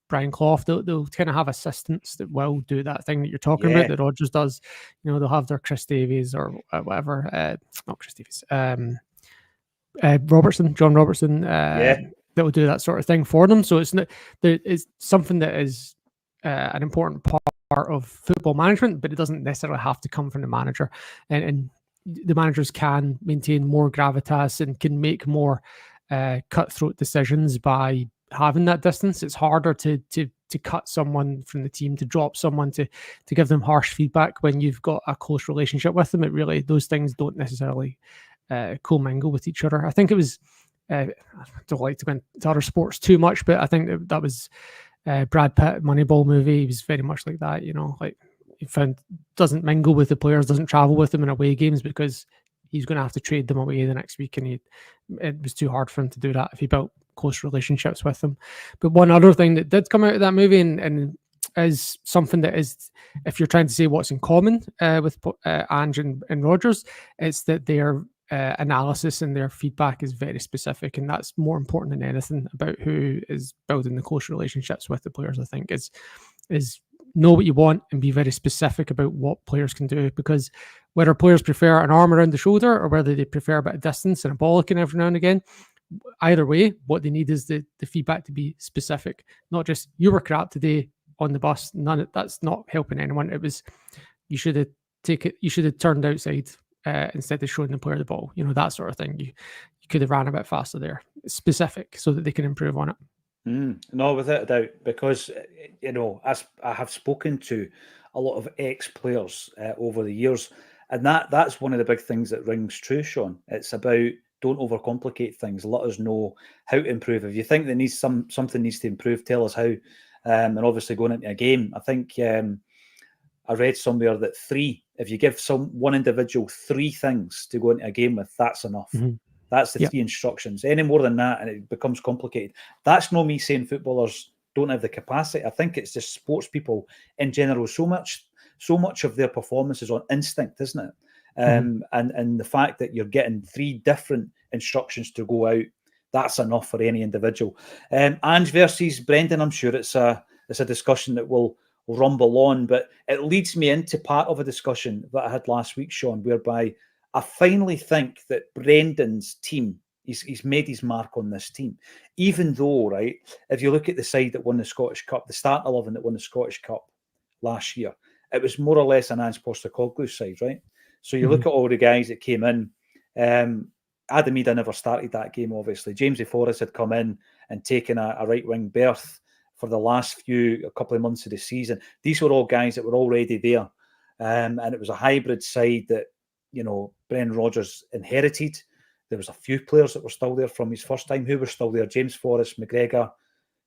Brian Clough, they'll kind of have assistants that will do that thing that you're talking about that Rodgers does. They'll have their Chris Davies or whatever, not Chris Davies, John Robertson, that will do that sort of thing for them. So it's something that is an important part of football management, but it doesn't necessarily have to come from the manager. And the managers can maintain more gravitas and can make more cutthroat decisions by having that distance. It's harder to cut someone from the team, to drop someone, to give them harsh feedback when you've got a close relationship with them. It really, those things don't necessarily commingle with each other. I think it was, I don't like to go into other sports too much, but I think that was Brad Pitt, Moneyball movie. He was very much like that, like he found doesn't mingle with the players, doesn't travel with them in away games because he's going to have to trade them away the next week, and it was too hard for him to do that if he built close relationships with them. But one other thing that did come out of that movie and is something that is, if you're trying to say what's in common with Ange and Rodgers, it's that their analysis and their feedback is very specific, and that's more important than anything about who is building the close relationships with the players. I think is know what you want and be very specific about what players can do, because whether players prefer an arm around the shoulder or whether they prefer a bit of distance and a bollocking every now and again, either way, what they need is the feedback to be specific, not just you were crap today on the bus. That's not helping anyone. It was you should have turned outside instead of showing the player the ball. That sort of thing. You could have ran a bit faster there. It's specific so that they can improve on it. No, without a doubt, because as I have spoken to a lot of ex-players over the years, and that's one of the big things that rings true, Sean. It's about don't overcomplicate things. Let us know how to improve. If you think that something needs to improve, tell us how. And obviously going into a game, I think I read somewhere that if you give one individual 3 things to go into a game with, that's enough. That's the 3 instructions. Any more than that, and it becomes complicated. That's not me saying footballers don't have the capacity. I think it's just sports people in general. So much of their performance is on instinct, isn't it? And the fact that you're getting 3 different instructions to go out, that's enough for any individual. Ange versus Brendan, I'm sure it's a discussion that will rumble on, but it leads me into part of a discussion that I had last week, Sean, whereby I finally think that Brendan's team, he's made his mark on this team, even though, right, if you look at the side that won the Scottish Cup, the starting 11 that won the Scottish Cup last year, it was more or less an Ange Postecoglou's side, right? So you look at all the guys that came in. Adam Ida never started that game, obviously. Jamesy Forrest had come in and taken a right-wing berth for the last a couple of months of the season. These were all guys that were already there. And it was a hybrid side that, Brendan Rodgers inherited. There was a few players that were still there from his first time. Who were still there? James Forrest, McGregor,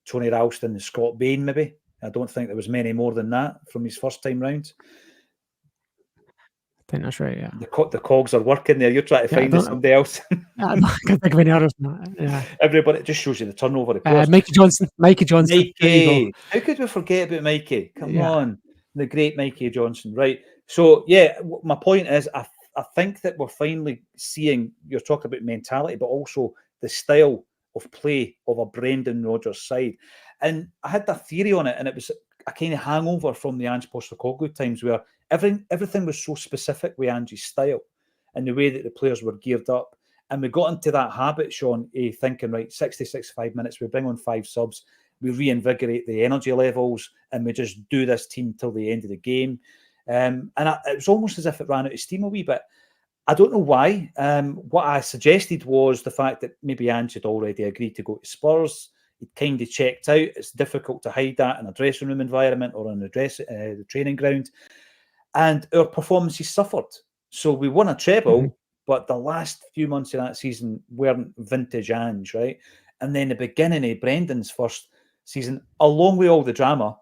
Tony Ralston, and Scott Bain, maybe. I don't think there was many more than that from his first time round. I think that's right, yeah. The cogs are working there. You're trying to find somebody else. I can't think of any others. Yeah. Everybody, it just shows you the turnover. Mikey Johnson. Mikey. How could we forget about Mikey? Come on. The great Mikey Johnson, right? So, yeah, my point is, I think that we're finally seeing, you're talking about mentality, but also the style of play of a Brendan Rodgers side. And I had that theory on it, and it was a kind of hangover from the Ange Postecoglou times where everything was so specific with Ange's style and the way that the players were geared up. And we got into that habit, Sean, thinking, right, 65 minutes, we bring on 5 subs, we reinvigorate the energy levels, and we just do this team till the end of the game. And it was almost as if it ran out of steam a wee bit. I don't know why. What I suggested was the fact that maybe Ange had already agreed to go to Spurs. He'd kind of checked out. It's difficult to hide that in a dressing room environment or on the training ground. And our performances suffered. So we won a treble, but the last few months of that season weren't vintage Ange, right? And then the beginning of Brendan's first season, along with all the drama,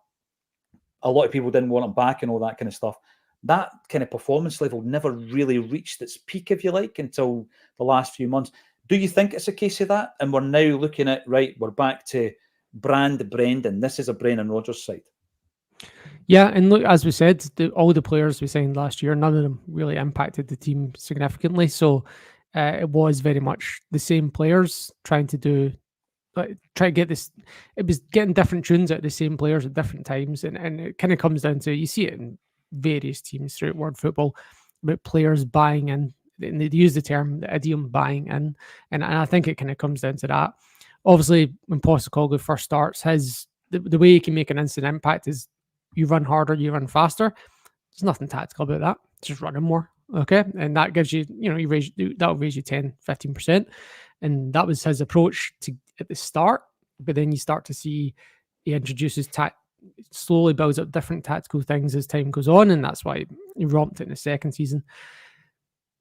a lot of people didn't want him back and all that kind of stuff. That kind of performance level never really reached its peak, if you like, until the last few months. Do you think it's a case of that? And we're now looking at, right, we're back to brand Brendan. This is a Brendan Rodgers side. Yeah, and look, as we said, all the players we signed last year, none of them really impacted the team significantly. So it was very much the same players trying to get this. It was getting different tunes out of the same players at different times, and it kind of comes down to, you see it in various teams throughout world football, about players buying in. And they use the term, the idiom, buying in, and I think it kind of comes down to that. Obviously, when Postecoglou first starts, the way he can make an instant impact is you run harder, you run faster. There's nothing tactical about that. It's just running more. Okay. And that gives you, that'll raise you 10, 15%. And that was his approach at the start. But then you start to see he introduces slowly builds up different tactical things as time goes on. And that's why he romped it in the second season.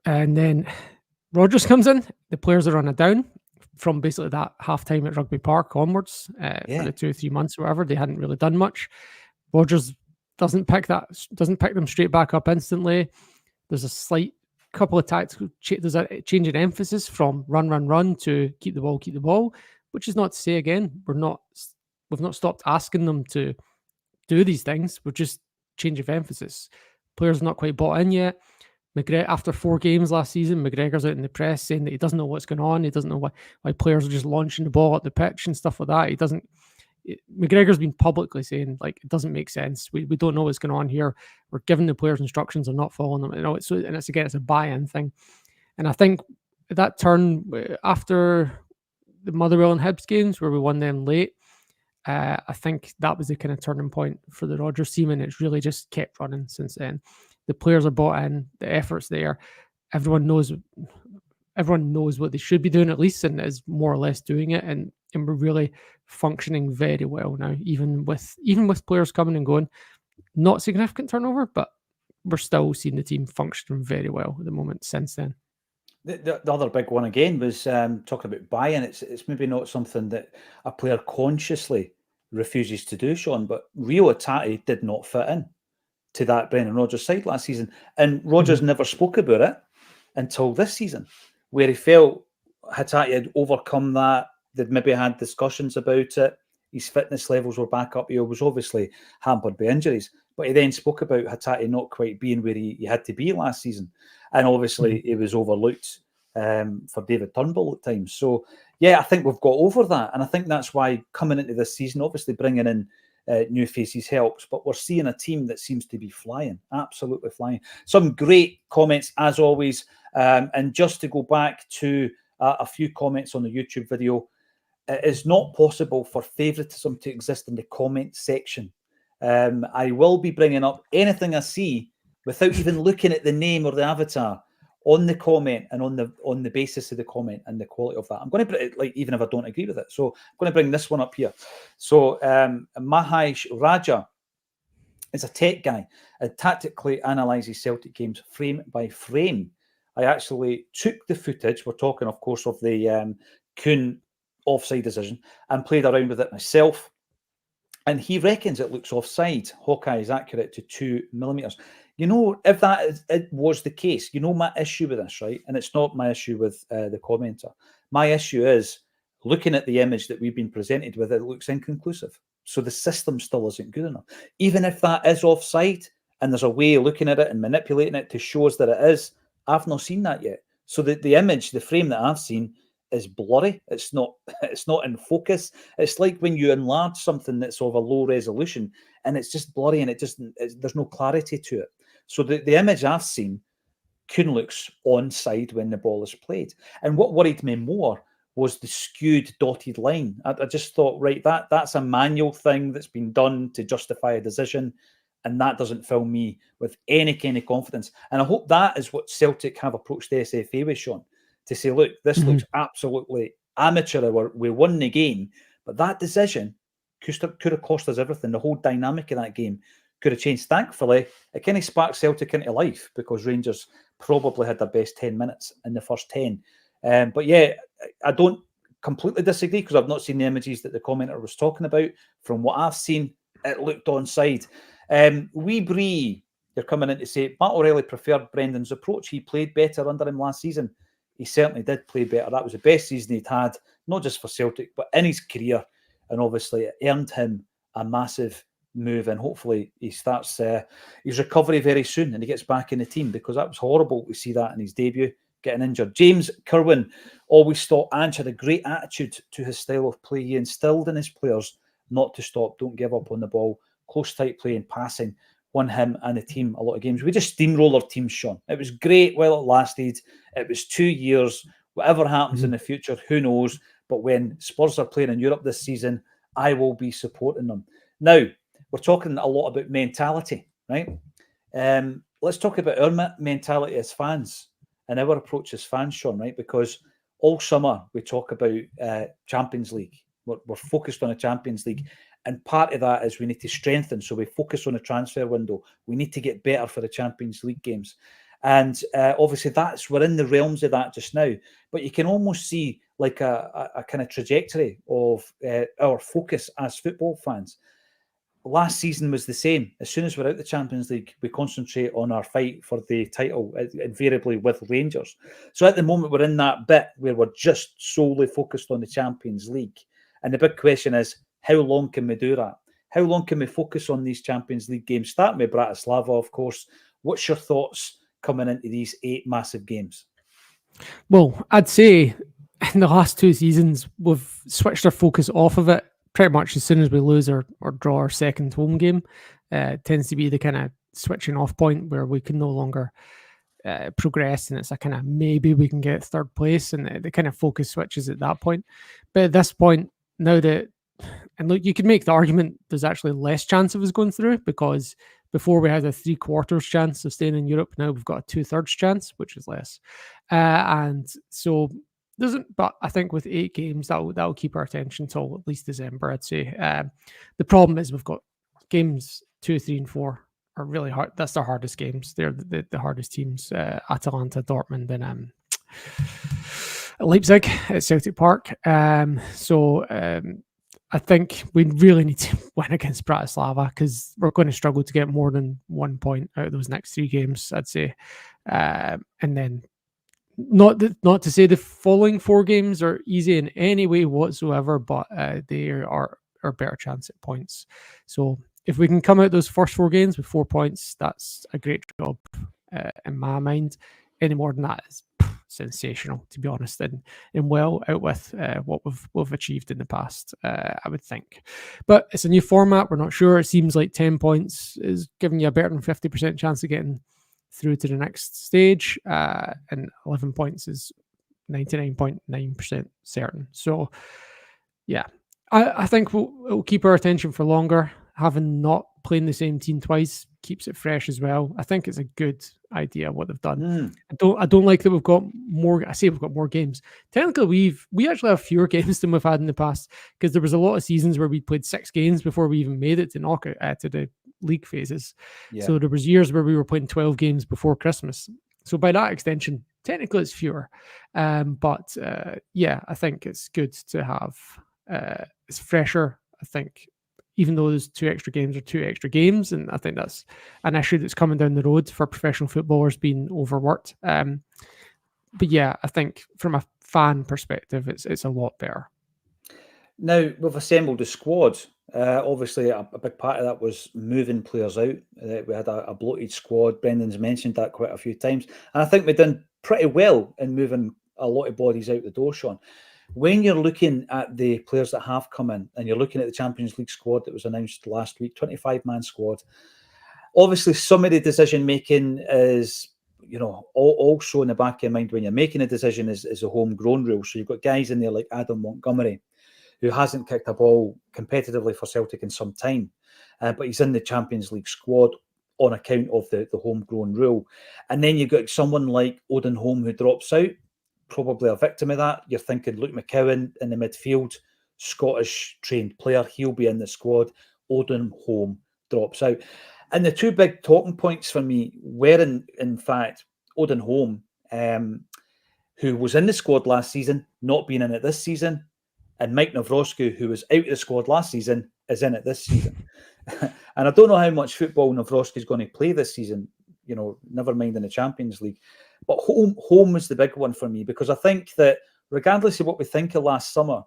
And then Rodgers comes in, the players are on a down from basically that half time at Rugby Park onwards for the 2 or 3 months, or whatever. They hadn't really done much. Rodgers doesn't pick them straight back up instantly. There's a slight couple of tactical there's a change in emphasis from run to keep the ball, which is not to say, again, we've not stopped asking them to do these things. We're just change of emphasis. Players are not quite bought in yet. After 4 games last season, McGregor's out in the press saying that he doesn't know what's going on. He doesn't know why players are just launching the ball at the pitch and stuff like that. McGregor's been publicly saying, like, it doesn't make sense. We don't know what's going on here. We're giving the players instructions and not following them. It's a buy-in thing. And I think that turn after the Motherwell and Hibs games where we won them late, I think that was the kind of turning point for the Rodgers team, and it's really just kept running since then. The players are bought in, the effort's there. Everyone knows what they should be doing, at least, and is more or less doing it. And we're really functioning very well now, even with players coming and going. Not significant turnover, but we're still seeing the team functioning very well at the moment since then. The other big one again was talking about buy-in. It's maybe not something that a player consciously refuses to do, Sean, but Rio Hatate did not fit in to that Brendan Rodgers side last season. And Rodgers never spoke about it until this season, where he felt Hatate had overcome that. They'd maybe had discussions about it. His fitness levels were back up. He was obviously hampered by injuries, but he then spoke about Hatate not quite being where he had to be last season. And obviously he was overlooked for David Turnbull at times. So, yeah, I think we've got over that. And I think that's why coming into this season, obviously bringing in new faces helps, but we're seeing a team that seems to be flying, absolutely flying. Some great comments, as always. And just to go back to a few comments on the YouTube video, it is not possible for favouritism to exist in the comment section. I will be bringing up anything I see without even looking at the name or the avatar on the comment and on the basis of the comment and the quality of that. I'm going to put it, like, even if I don't agree with it. So I'm going to bring this one up here. So Mahesh Raja is a tech guy and tactically analyses Celtic games frame by frame. I actually took the footage. We're talking, of course, of the Kuhn offside decision and played around with it myself. And he reckons it looks offside. Hawkeye is accurate to 2 millimeters. You know, if it was the case, you know my issue with this, right? And it's not my issue with the commenter. My issue is looking at the image that we've been presented with, it looks inconclusive. So the system still isn't good enough. Even if that is offside and there's a way of looking at it and manipulating it to show us that it is, I've not seen that yet. So the image, the frame that I've seen is blurry. It's not it's not in focus. It's like when you enlarge something that's of a low resolution and it's just blurry and there's no clarity to it. So the image I've seen, Kuhn looks onside when the ball is played. And what worried me more was the skewed dotted line. I just thought, right, that's a manual thing that's been done to justify a decision, and that doesn't fill me with any kind of confidence. And I hope that is what Celtic have approached the SFA with, Sean, to say, look, this looks absolutely amateur. We won the game, but that decision could have cost us everything. The whole dynamic of that game could have changed. Thankfully, it kind of sparked Celtic into life because Rangers probably had their best 10 minutes in the first 10. But yeah, I don't completely disagree because I've not seen the images that the commenter was talking about. From what I've seen, it looked onside. Wee Bree, you're coming in to say, Matt O'Reilly preferred Brendan's approach. He played better under him last season. He certainly did play better. That was the best season he'd had, not just for Celtic, but in his career. And obviously it earned him a massive move, and hopefully he starts his recovery very soon and he gets back in the team, because that was horrible to see that in his debut, getting injured. James Kerwin always thought Ange had a great attitude to his style of play. He instilled in his players not to stop, don't give up on the ball, close tight play and passing won him and the team a lot of games. We just steamroller teams, Sean. It was great while it lasted. It was 2 years. Whatever happens in the future, who knows? But when Spurs are playing in Europe this season, I will be supporting them. Now, we're talking a lot about mentality, right? Let's talk about our mentality as fans and our approach as fans, Sean, right? Because all summer we talk about Champions League. We're focused on a Champions League. And part of that is we need to strengthen. So we focus on a transfer window. We need to get better for the Champions League games. And obviously we're in the realms of that just now. But you can almost see like a kind of trajectory of our focus as football fans. Last season was the same. As soon as we're out the Champions League, we concentrate on our fight for the title, invariably with Rangers. So at the moment, we're in that bit where we're just solely focused on the Champions League. And the big question is, how long can we do that? How long can we focus on these Champions League games? Starting with Bratislava, of course. What's your thoughts coming into these 8 massive games? Well, I'd say in the last 2 seasons, we've switched our focus off of it pretty much as soon as we lose or draw our second home game. It tends to be the kind of switching off point where we can no longer progress, and it's a kind of maybe we can get third place, and the kind of focus switches at that point. But at this point, now that, and look, you could make the argument there's actually less chance of us going through, because before we had a 3/4 chance of staying in Europe, now we've got a 2/3 chance, which is less. And so but I think with 8 games, that'll keep our attention till at least December, I'd say. The problem is we've got games 2, 3, and 4 are really hard. That's the hardest games. They're the hardest teams. Atalanta, Dortmund, and Leipzig at Celtic Park. I think we really need to win against Bratislava, because we're going to struggle to get more than 1 point out of those next 3 games, I'd say. And then not to say the following 4 games are easy in any way whatsoever, but they are our better chance at points. So if we can come out those first 4 games with 4 points, that's a great job in my mind. Any more than that is sensational, to be honest, and well out with what we've achieved in the past, I would think. But it's a new format. We're not sure. It seems like 10 points is giving you a better than 50% chance of getting through to the next stage, and 11 points is 99.9% certain. So yeah, I think we'll keep our attention for longer. Having not playing the same team twice keeps it fresh as well. I think it's a good idea what they've done. I don't like that we've got more. I say we've got more games. Technically, we actually have fewer games than we've had in the past, because there was a lot of seasons where we played 6 games before we even made it to knockout to the league phases. Yeah. So there was years where we were playing 12 games before Christmas. So by that extension, technically it's fewer. But I think it's good to have. It's fresher. I think, even though those 2 extra games are 2 extra games, and I think that's an issue that's coming down the road for professional footballers being overworked. But yeah, I think from a fan perspective, it's a lot better. Now, we've assembled a squad Obviously, a big part of that was moving players out. We had a bloated squad. Brendan's mentioned that quite a few times. And I think we've done pretty well in moving a lot of bodies out the door, Sean. When you're looking at the players that have come in and you're looking at the Champions League squad that was announced last week, 25-man squad, obviously some of the decision-making is, also in the back of your mind when you're making a decision is a homegrown rule. So you've got guys in there like Adam Montgomery, who hasn't kicked a ball competitively for Celtic in some time, but he's in the Champions League squad on account of the homegrown rule. And then you've got someone like Odin Holm who drops out, probably a victim of that. You're thinking Luke McCowan in the midfield, Scottish trained player, he'll be in the squad. Odin Holm drops out. And the two big talking points for me were, in fact, Odin Holm, who was in the squad last season, not being in it this season, and Mike Nawrocki, who was out of the squad last season, is in it this season. And I don't know how much football Nawrocki is going to play this season, never mind in the Champions League. But Holm was the big one for me, because I think that regardless of what we think of last summer,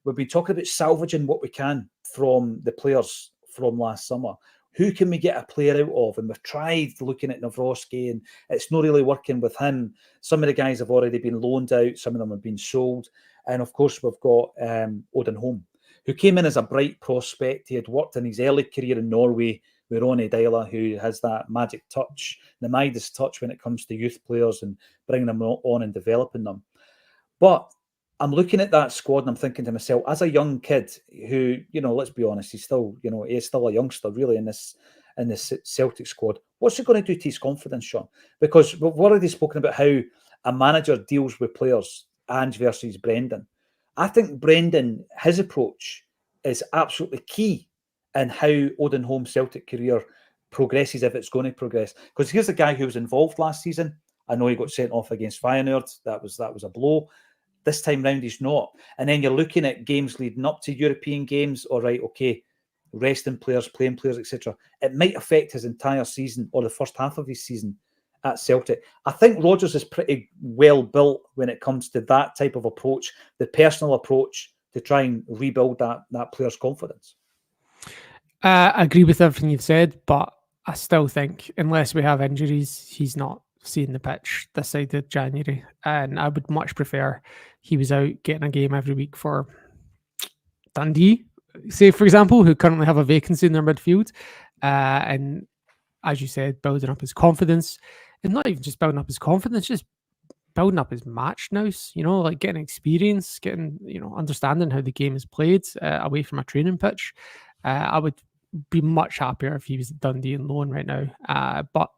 we've been talking about salvaging what we can from the players from last summer. Who can we get a player out of? And we've tried looking at Nawrocki, and it's not really working with him. Some of the guys have already been loaned out. Some of them have been sold. And of course, we've got Odin Holm, who came in as a bright prospect. He had worked in his early career in Norway with Ronny Deila, who has that magic touch, the Midas touch when it comes to youth players and bringing them on and developing them. But I'm looking at that squad and I'm thinking to myself, as a young kid who, let's be honest, he's still, he is still a youngster really in this Celtic squad. What's it going to do to his confidence, Sean? Because we've already spoken about how a manager deals with players, Ange versus Brendan. I think Brendan, his approach is absolutely key in how Odin Holm's Celtic career progresses, if it's going to progress. Because here's a guy who was involved last season. I know he got sent off against Feyenoord. That was a blow. This time round, he's not. And then you're looking at games leading up to European games. All right, okay, resting players, playing players, etc. It might affect his entire season or the first half of his season at Celtic. I think Rodgers is pretty well built when it comes to that type of approach, the personal approach to try and rebuild that player's confidence. I agree with everything you've said, but I still think unless we have injuries, he's not seeing the pitch this side of January. And I would much prefer he was out getting a game every week for Dundee, say, for example, who currently have a vacancy in their midfield. And as you said, building up his confidence. And not even just building up his confidence, just building up his match nous, like getting experience, getting, understanding how the game is played away from a training pitch. I would be much happier if he was at Dundee and loan right now. But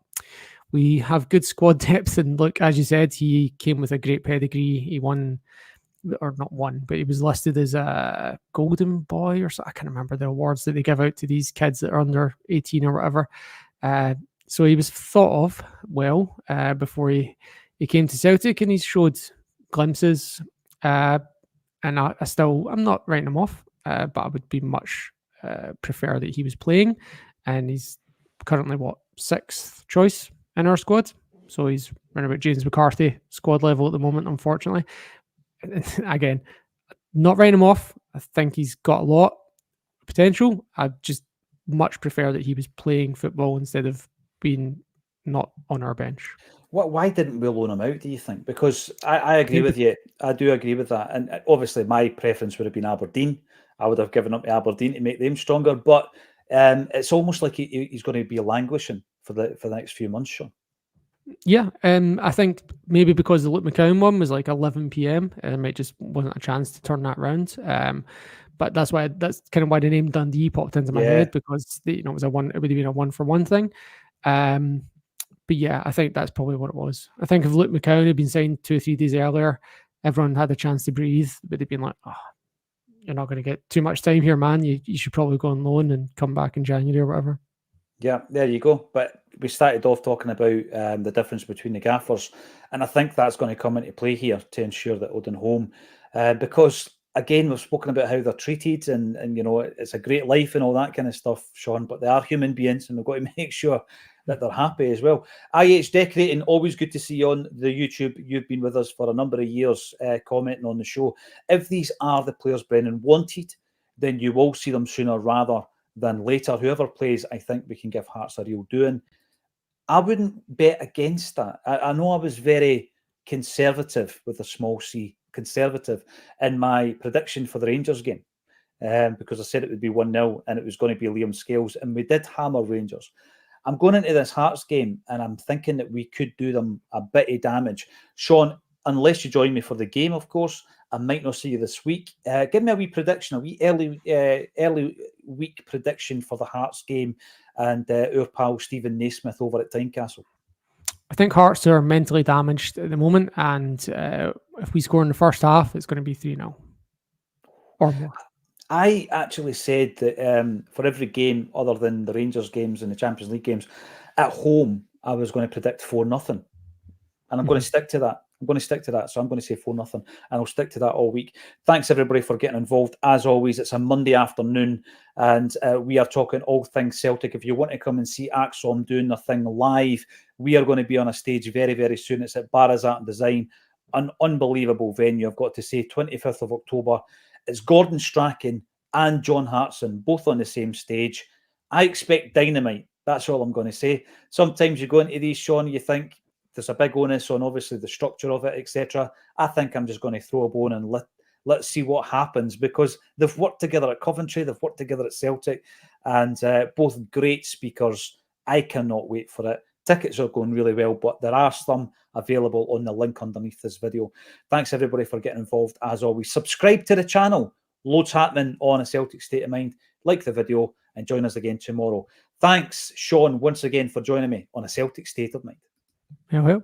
we have good squad depth. And look, as you said, he came with a great pedigree. He won, or not won, but he was listed as a golden boy or so. I can't remember the awards that they give out to these kids that are under 18 or whatever. So he was thought of well before he came to Celtic, and he's showed glimpses. And I'm not writing him off, but I would be much prefer that he was playing. And he's currently, sixth choice in our squad. So he's around about James McCarthy squad level at the moment, unfortunately. Again, not writing him off. I think he's got a lot of potential. I just much prefer that he was playing football instead of being not on our bench. Why didn't we loan him out, do you think? Because I agree with you. I do agree with that. And obviously my preference would have been Aberdeen. I would have given up to Aberdeen to make them stronger. But it's almost like he's going to be languishing for the next few months, Sean. Yeah, I think maybe because the Luke McCowan one was like 11 p.m. and it just wasn't a chance to turn that round. But that's kind of why the name Dundee popped into my head, because it would have been a 1-for-1 thing. But yeah, I think that's probably what it was. I think if Luke McCowan had been signed 2 or 3 days earlier, everyone had a chance to breathe, but they'd been like, "Oh, you're not going to get too much time here, man. You should probably go on loan and come back in January or whatever." Yeah, there you go. But we started off talking about the difference between the gaffers, and I think that's going to come into play here to ensure that Odin Holm, because again, we've spoken about how they're treated, and it's a great life and all that kind of stuff, Sean. But they are human beings, and we've got to make sure that they're happy as well. IH Decorating, always good to see you on the YouTube. You've been with us for a number of years, commenting on the show. If these are the players Brennan wanted, then you will see them sooner rather than later. Whoever plays, I think we can give Hearts a real doing. I wouldn't bet against that. I know I was very conservative with a small c, conservative in my prediction for the Rangers game, because I said it would be 1-0 and it was going to be Liam Scales, and we did hammer Rangers. I'm going into this Hearts game and I'm thinking that we could do them a bit of damage. Sean, unless you join me for the game, of course, I might not see you this week. Give me a wee prediction, a wee early week prediction for the Hearts game and our pal Stephen Naismith over at Tynecastle. I think Hearts are mentally damaged at the moment, and if we score in the first half, it's going to be 3-0 or more. I actually said that for every game other than the Rangers games and the Champions League games, at home, I was going to predict 4-0. And I'm going to stick to that. I'm going to stick to that. So I'm going to say 4-0, and I'll stick to that all week. Thanks, everybody, for getting involved. As always, it's a Monday afternoon, and we are talking all things Celtic. If you want to come and see Acsom doing their thing live, we are going to be on a stage very, very soon. It's at Barra's Art and Design, an unbelievable venue, I've got to say, 25th of October. It's Gordon Strachan and John Hartson, both on the same stage. I expect dynamite. That's all I'm going to say. Sometimes you go into these, Sean, you think there's a big onus on obviously the structure of it, etc. I think I'm just going to throw a bone and let's see what happens, because they've worked together at Coventry, they've worked together at Celtic, and both great speakers. I cannot wait for it. Tickets are going really well, but there are some available on the link underneath this video. Thanks, everybody, for getting involved. As always, subscribe to the channel. Loads happening on A Celtic State of Mind. Like the video and join us again tomorrow. Thanks, Sean, once again for joining me on A Celtic State of Mind. Yeah, well.